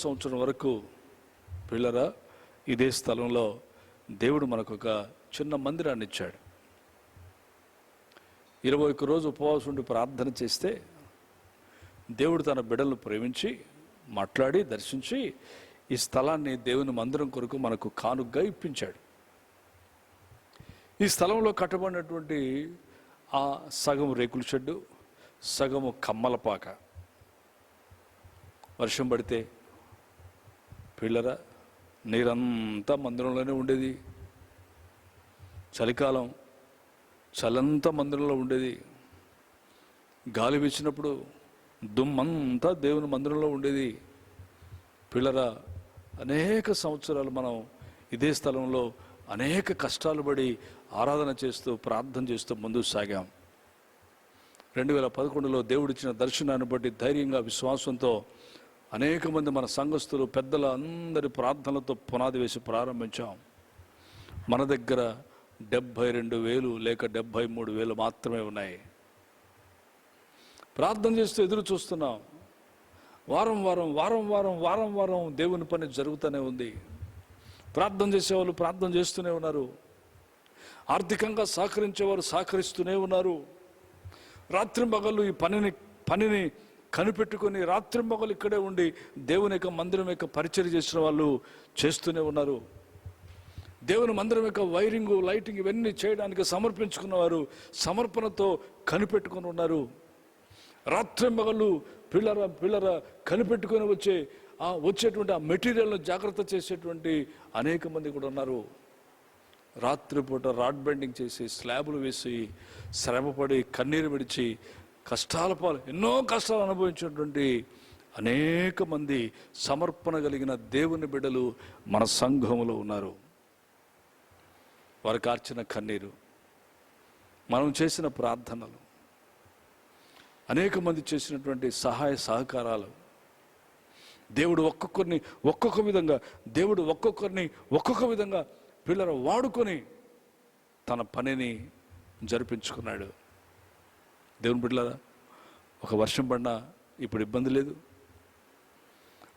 సంవత్సరం వరకు పిల్లరా, ఇదే స్థలంలో దేవుడు మనకు ఒక చిన్న మందిరాన్ని ఇచ్చాడు. 21 రోజు ఉపవాసం ఉండి ప్రార్థన చేస్తే దేవుడు తన బిడ్డలను ప్రేమించి మాట్లాడి దర్శించి ఈ స్థలాన్ని దేవుని మందిరం కొరకు మనకు కానుగ్గా ఇప్పించాడు. ఈ స్థలంలో కట్టబడినటువంటి ఆ సగం రేకుల షెడ్డు, సగము కమ్మలపాక, వర్షం పడితే పిల్లరా నీరంతా మందిరంలోనే ఉండేది. చలికాలం చలంతా మందిరంలో ఉండేది. గాలి వీచినప్పుడు దుమ్మంతా దేవుని మందిరంలో ఉండేది. పిల్లరా అనేక సంవత్సరాలు మనం ఇదే స్థలంలో అనేక కష్టాలు పడి ఆరాధన చేస్తూ ప్రార్థన చేస్తూ ముందుకు సాగాం. 2011లో దేవుడిచ్చిన దర్శనాన్ని బట్టి ధైర్యంగా విశ్వాసంతో అనేక మంది మన సంఘస్థులు పెద్దల అందరి ప్రార్థనలతో పునాది వేసి ప్రారంభించాం. మన దగ్గర 72,000 లేక 73,000 మాత్రమే ఉన్నాయి. ప్రార్థన చేస్తూ ఎదురు చూస్తున్నాం. వారం వారం వారం వారం వారం వారం దేవుని పని జరుగుతూనే ఉంది. ప్రార్థన చేసేవాళ్ళు ప్రార్థన చేస్తూనే ఉన్నారు. ఆర్థికంగా సహకరించేవారు సహకరిస్తూనే ఉన్నారు. రాత్రింబగళ్ళు ఈ పనిని కనిపెట్టుకొని రాత్రింబగళ్ళు ఇక్కడే ఉండి దేవుని యొక్క మందిరం యొక్క పరిచర్య చేసిన వాళ్ళు చేస్తూనే ఉన్నారు. దేవుని మందిరం యొక్క వైరింగ్, లైటింగ్ ఇవన్నీ చేయడానికి సమర్పించుకున్నవారు సమర్పణతో కనిపెట్టుకుని ఉన్నారు. రాత్రింబగళ్ళు పిల్లర కనిపెట్టుకొని వచ్చేటువంటి ఆ మెటీరియల్ను జాగ్రత్త చేసేటువంటి అనేక మంది కూడా ఉన్నారు. రాత్రిపూట రాడ్ బెండింగ్ చేసి స్లాబులు వేసి శ్రమపడి కన్నీరు విడిచి కష్టాల పాలు ఎన్నో కష్టాలు అనుభవించినటువంటి అనేక మంది సమర్పణ కలిగిన దేవుని బిడ్డలు మన సంఘములో ఉన్నారు. వారు కార్చిన కన్నీరు, మనం చేసిన ప్రార్థనలు, అనేక మంది చేసినటువంటి సహాయ సహకారాలు, దేవుడు ఒక్కొక్క విధంగా పిల్లలు వాడుకొని తన పనిని జరిపించుకున్నాడు. దేవుని బిడ్డలారా, ఒక వర్షం పడినా ఇప్పుడు ఇబ్బంది లేదు.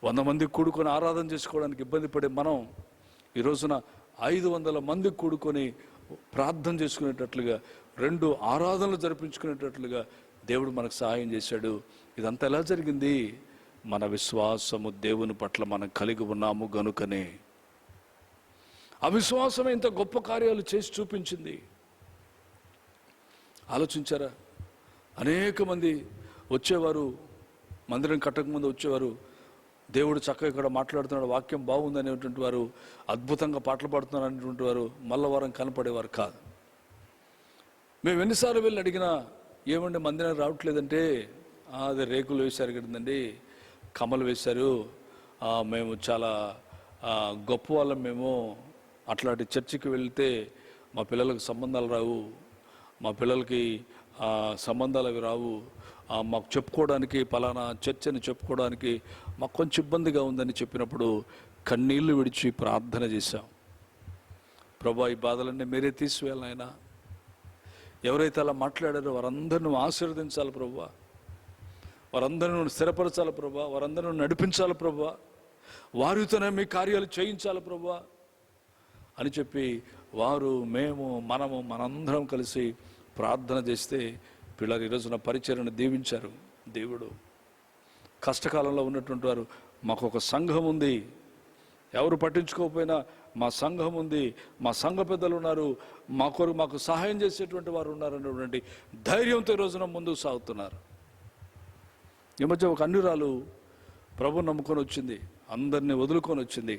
100 మంది కూడుకొని ఆరాధన చేసుకోవడానికి ఇబ్బంది పడే మనం ఈ రోజున 500 మంది కూడుకొని ప్రార్థన చేసుకునేటట్లుగా 2 ఆరాధనలు జరిపించుకునేటట్లుగా దేవుడు మనకు సహాయం చేశాడు. ఇదంతా ఎలా జరిగింది? మన విశ్వాసము దేవుని పట్ల మనం కలిగి ఉన్నాము గనుకనే. ఆ విశ్వాసమే ఇంత గొప్ప కార్యాలు చేసి చూపించింది. ఆలోచించారా? అనేక మంది వచ్చేవారు, మందిరం కట్టకముందు వచ్చేవారు, దేవుడు చక్కగా ఇక్కడ మాట్లాడుతున్నాడు, వాక్యం బాగుంది అనేటువంటి వారు, అద్భుతంగా పాటలు పాడుతున్నారు అనేటువంటి వారు మళ్ళా వారం కనపడేవారు కాదు. మేము ఎన్నిసార్లు వెళ్ళి అడిగినా, ఏమండి మందిరం రావట్లేదంటే, అది రేకులు వేశారు కదండి, కమ్మలు వేశారు, మేము చాలా గొప్ప వాళ్ళం, మేము అట్లాంటి చర్చికి వెళ్తే మా పిల్లలకు సంబంధాలు రావు, మా పిల్లలకి సంబంధాలు అవి రావు, మాకు చెప్పుకోవడానికి పలానా చర్చ్ అని చెప్పుకోవడానికి మాకు కొంచెం ఇబ్బందిగా ఉందని చెప్పినప్పుడు కన్నీళ్లు విడిచి ప్రార్థన చేశాం. ప్రభా, ఈ బాధలన్నీ మీరే తీసివేయాలైనా, ఎవరైతే అలా మాట్లాడారో వారందరిని నువ్వు ఆశీర్వదించాలి ప్రభా, వారందరిని నువ్వు స్థిరపరచాలి ప్రభా, వారందరిని నువ్వు నడిపించాలి ప్రభా, వారితోనే మీ కార్యాలు చేయించాలి ప్రభా అని చెప్పి వారు, మేము, మనందరం కలిసి ప్రార్థన చేస్తే పిల్లలు ఈరోజున పరిచర్యను దీవించారు. దేవుడు కష్టకాలంలో ఉన్నటువంటి వారు, మాకు ఒక సంఘం ఉంది, ఎవరు పట్టించుకోకపోయినా మా సంఘం ఉంది, మా సంఘ పెద్దలు ఉన్నారు, మాకు సహాయం చేసేటువంటి వారు ఉన్నారు అనేటువంటి ధైర్యంతో ఈ రోజున ముందుకు సాగుతున్నారు. ఈ మధ్య ఒక అన్యురాలు ప్రభు నమ్ముకొని వచ్చింది, అందరినీ వదులుకొని వచ్చింది,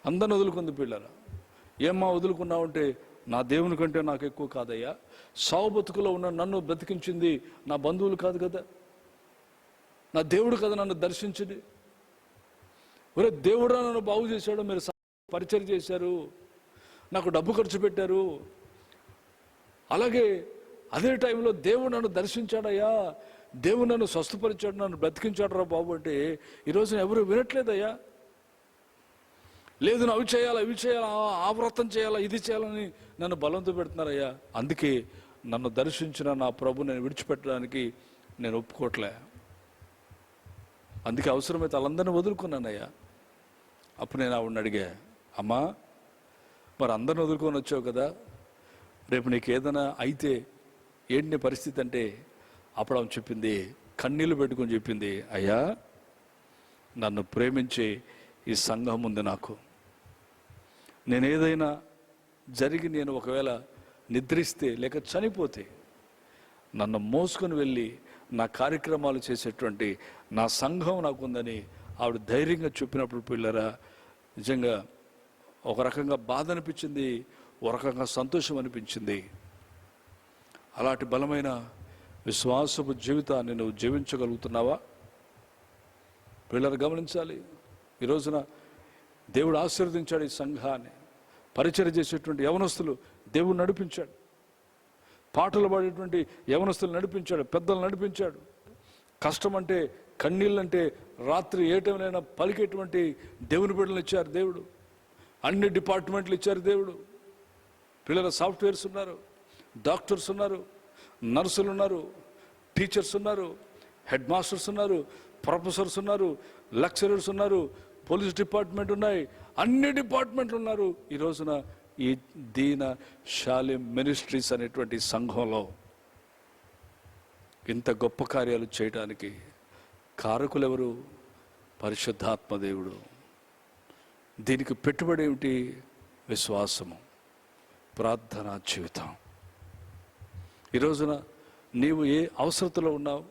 అందరిని వదులుకుంది. పిల్లల ఏమ్మా వదులుకున్నావు అంటే, నా దేవుని కంటే నాకు ఎక్కువ కాదయ్యా, సావు బతుకులో ఉన్న నన్ను బ్రతికించింది నా బంధువులు కాదు కదా, నా దేవుడు కదా నన్ను దర్శించింది. ఒరే దేవుడా నన్ను బాగు చేశాడు, మీరు పరిచయం చేశారు, నాకు డబ్బు ఖర్చు పెట్టారు, అలాగే అదే టైంలో దేవుడు నన్ను దర్శించాడయ్యా, దేవుడు నన్ను స్వస్థపరిచాడు, నన్ను బ్రతికించాడు రా బాబు అంటే ఈరోజు ఎవరు వినట్లేదయ్యా. లేదు, అవి చేయాలా, ఇవి చేయాలా, ఆ వ్రతం చేయాలా, ఇది చేయాలని నన్ను బలంతో పెడుతున్నారయ్యా. అందుకే నన్ను దర్శించిన నా ప్రభు నేను విడిచిపెట్టడానికి నేను ఒప్పుకోవట్లే. అందుకే అవసరమైతే వాళ్ళందరినీ వదులుకున్నానయ్యా. అప్పుడు నేను ఆవిడని అడిగా, అమ్మా మరి అందరిని వదులుకొని వచ్చావు కదా, రేపు నీకు ఏదైనా అయితే ఏంటి పరిస్థితి అంటే, అప్పుడు ఆమె చెప్పింది, కన్నీళ్ళు పెట్టుకొని చెప్పింది, అయ్యా నన్ను ప్రేమించే ఈ సంఘం ఉంది నాకు. నేను ఏదైనా జరిగి నేను ఒకవేళ నిద్రిస్తే లేక చనిపోతే నన్ను మోసుకొని వెళ్ళి నా కార్యక్రమాలు చేసేటువంటి నా సంఘం నాకుందని ఆవిడ ధైర్యంగా చెప్పినప్పుడు పిల్లరా నిజంగా ఒక రకంగా బాధ అనిపించింది, ఒక రకంగా సంతోషం అనిపించింది. అలాంటి బలమైన విశ్వాసపు జీవితాన్ని నువ్వు జీవించగలుగుతున్నావా? పిల్లలు గమనించాలి. ఈ రోజున దేవుడు ఆశీర్వదించాడు ఈ సంఘాన్ని. పరిచర్య చేసేటువంటి యవనస్తులు దేవుడు నడిపించాడు, పాటలు పాడేటువంటి యవనస్తులు నడిపించాడు, పెద్దలు నడిపించాడు. కష్టం అంటే కన్నీళ్ళంటే రాత్రి ఏ టైంలైనా పలికేటువంటి దేవుని బిడ్డలు ఇచ్చారు దేవుడు. అన్ని డిపార్ట్మెంట్లు ఇచ్చారు దేవుడు. పిల్లల సాఫ్ట్వేర్స్ ఉన్నారు, డాక్టర్స్ ఉన్నారు, నర్సులు ఉన్నారు, టీచర్స్ ఉన్నారు, హెడ్ మాస్టర్స్ ఉన్నారు, ప్రొఫెసర్స్ ఉన్నారు, లెక్చరర్స్ ఉన్నారు, పోలీస్ డిపార్ట్మెంట్ ఉన్నాయి, అన్ని డిపార్ట్మెంట్లు ఉన్నారు. ఈ రోజున ఈ దీన షాలిం మినిస్ట్రీస్ అనేటువంటి సంఘంలో ఇంత గొప్ప కార్యాలు చేయడానికి కారకులు ఎవరు? పరిశుద్ధాత్మ దేవుడు. దీనికి పెట్టుబడి ఏమిటి? విశ్వాసము, ప్రార్థనా జీవితం. ఈ రోజున నీవు ఏ అవసరతలో ఉన్నావు?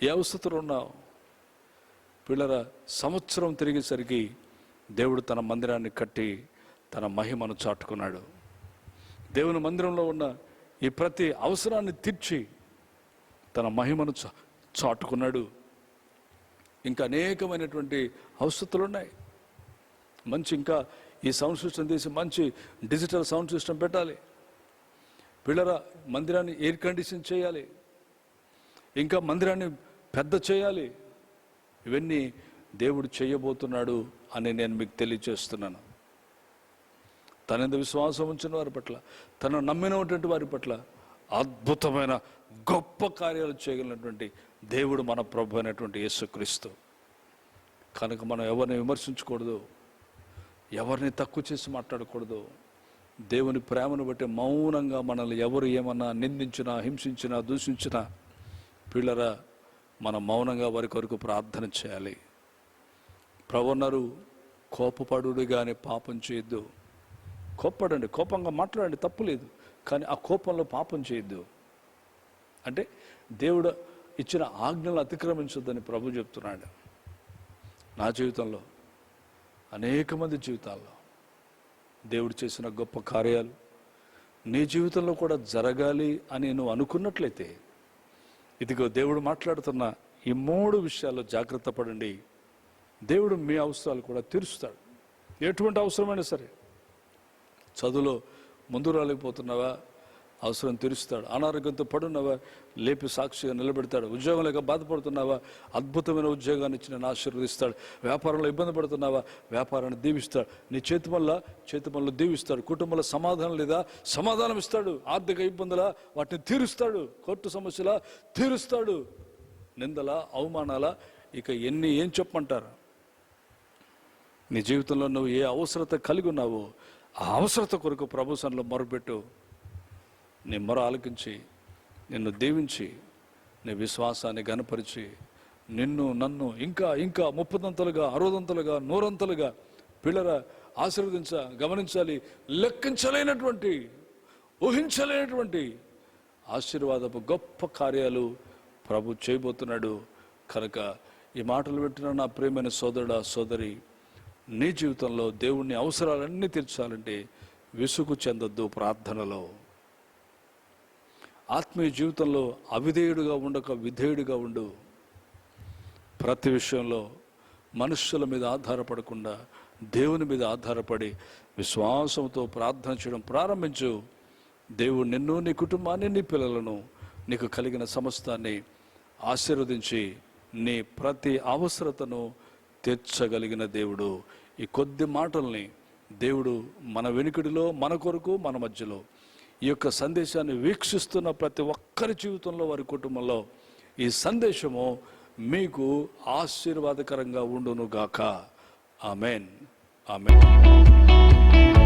ఏ అవసరతలో ఉన్నావు? పిల్లల సంవత్సరం తిరిగేసరికి దేవుడు తన మందిరాన్ని కట్టి తన మహిమను చాటుకున్నాడు. దేవుని మందిరంలో ఉన్న ఈ ప్రతి అవసరాన్ని తీర్చి తన మహిమను చాటుకున్నాడు. ఇంకా అనేకమైనటువంటి అవసరతలు ఉన్నాయి. ఇంకా ఈ సౌండ్ సిస్టమ్ తీసి మంచి డిజిటల్ సౌండ్ సిస్టమ్ పెట్టాలి. పిల్లల మందిరాన్ని ఎయిర్ కండిషన్ చేయాలి, ఇంకా మందిరాన్ని పెద్ద చేయాలి. ఇవన్నీ దేవుడు చేయబోతున్నాడు అని నేను మీకు తెలియజేస్తున్నాను. తనందు విశ్వాసం ఉంచిన వారి పట్ల, తను నమ్మినటువంటి వారి పట్ల అద్భుతమైన గొప్ప కార్యాలు చేయగలిగినటువంటి దేవుడు మన ప్రభు అయినటువంటి యేసుక్రీస్తు. కనుక మనం ఎవరిని విమర్శించకూడదు, ఎవరిని తక్కువ చేసి మాట్లాడకూడదు. దేవుని ప్రేమను బట్టి మౌనంగా మనల్ని ఎవరు ఏమన్నా నిందించినా, హింసించినా, దూషించినా పిల్లరా మనం మౌనంగా వారి కొరకు ప్రార్థన చేయాలి. ప్రభు అన్నారు, కోపపడుడు కానీ పాపం చేయొద్దు. కోప్పడండి, కోపంగా మాట్లాడండి, తప్పు లేదు, కానీ ఆ కోపంలో పాపం చేయొద్దు. అంటే దేవుడు ఇచ్చిన ఆజ్ఞలు అతిక్రమించొద్దని ప్రభు చెప్తున్నాడు. నా జీవితంలో, అనేక మంది జీవితాల్లో దేవుడు చేసిన గొప్ప కార్యాలు నీ జీవితంలో కూడా జరగాలి అని నువ్వు అనుకున్నట్లయితే, ఇదిగో దేవుడు మాట్లాడుతున్న ఈ 3 విషయాల్లో జాగ్రత్త పడండి. దేవుడు మీ అవసరాలు కూడా తీరుస్తాడు. ఎటువంటి అవసరమైనా సరే. చదువులో ముందు రాలేకపోతున్నావా? అవసరం తీరుస్తాడు. అనారోగ్యంతో పడున్నావా? లేపి సాక్షిగా నిలబెడతాడు. ఉద్యోగం లేక బాధపడుతున్నావా? అద్భుతమైన ఉద్యోగాన్ని ఇచ్చి నేను ఆశీర్వదిస్తాడు. వ్యాపారంలో ఇబ్బంది పడుతున్నావా? వ్యాపారాన్ని దీవిస్తాడు. నీ చేతి పనులు దీవిస్తాడు. కుటుంబంలో సమాధానం లేదా? సమాధానం ఇస్తాడు. ఆర్థిక ఇబ్బందుల వాటిని తీరుస్తాడు. కోర్టు సమస్యల తీరుస్తాడు. నిందల, అవమానాల ఇక ఏం చెప్పమంటారు? నీ జీవితంలో నువ్వు ఏ అవసరత కలిగి ఉన్నావో ఆ అవసరత కొరకు ప్రభు సన్నిధిలో మొరపెట్టు. నీ మొర ఆలకించి నిన్ను దీవించి నీ విశ్వాసాన్ని గనపరిచి నన్ను ఇంకా 30ంతలుగా 60ంతలుగా 100ంతలుగా పిల్లల గమనించాలి. లెక్కించలేనటువంటి, ఊహించలేనటువంటి ఆశీర్వాదపు గొప్ప కార్యాలు ప్రభు చేయబోతున్నాడు. కనుక ఈ మాటలు వింటున్న నా ప్రియమైన సోదరుడా, సోదరి, నీ జీవితంలో దేవుణ్ణి అవసరాలన్నీ తీర్చాలంటే విసుగు చెందొద్దు. ప్రార్థనలో, ఆత్మీయ జీవితంలో అవిధేయుడుగా ఉండక విధేయుడిగా ఉండు. ప్రతి విషయంలో మనుష్యుల మీద ఆధారపడకుండా దేవుని మీద ఆధారపడి విశ్వాసంతో ప్రార్థన చేయడం ప్రారంభించు. దేవుడు నిన్ను, నీ కుటుంబాన్ని, నీ పిల్లలను, నీకు కలిగిన సమస్తాన్ని ఆశీర్వదించి నీ ప్రతి అవసరతను తీర్చగలిగిన దేవుడు. ఈ కొద్ది మాటల్ని దేవుడు మన వెనుకడిలో, మన కొరకు, మన మధ్యలో ఈ యొక్క సందేశాన్ని వీక్షిస్తున్న ప్రతి ఒక్కరి జీవితంలో, వారి కుటుంబంలో ఈ సందేశము మీకు ఆశీర్వాదకరంగా ఉండును గాక. ఆమెన్. ఆమెన్.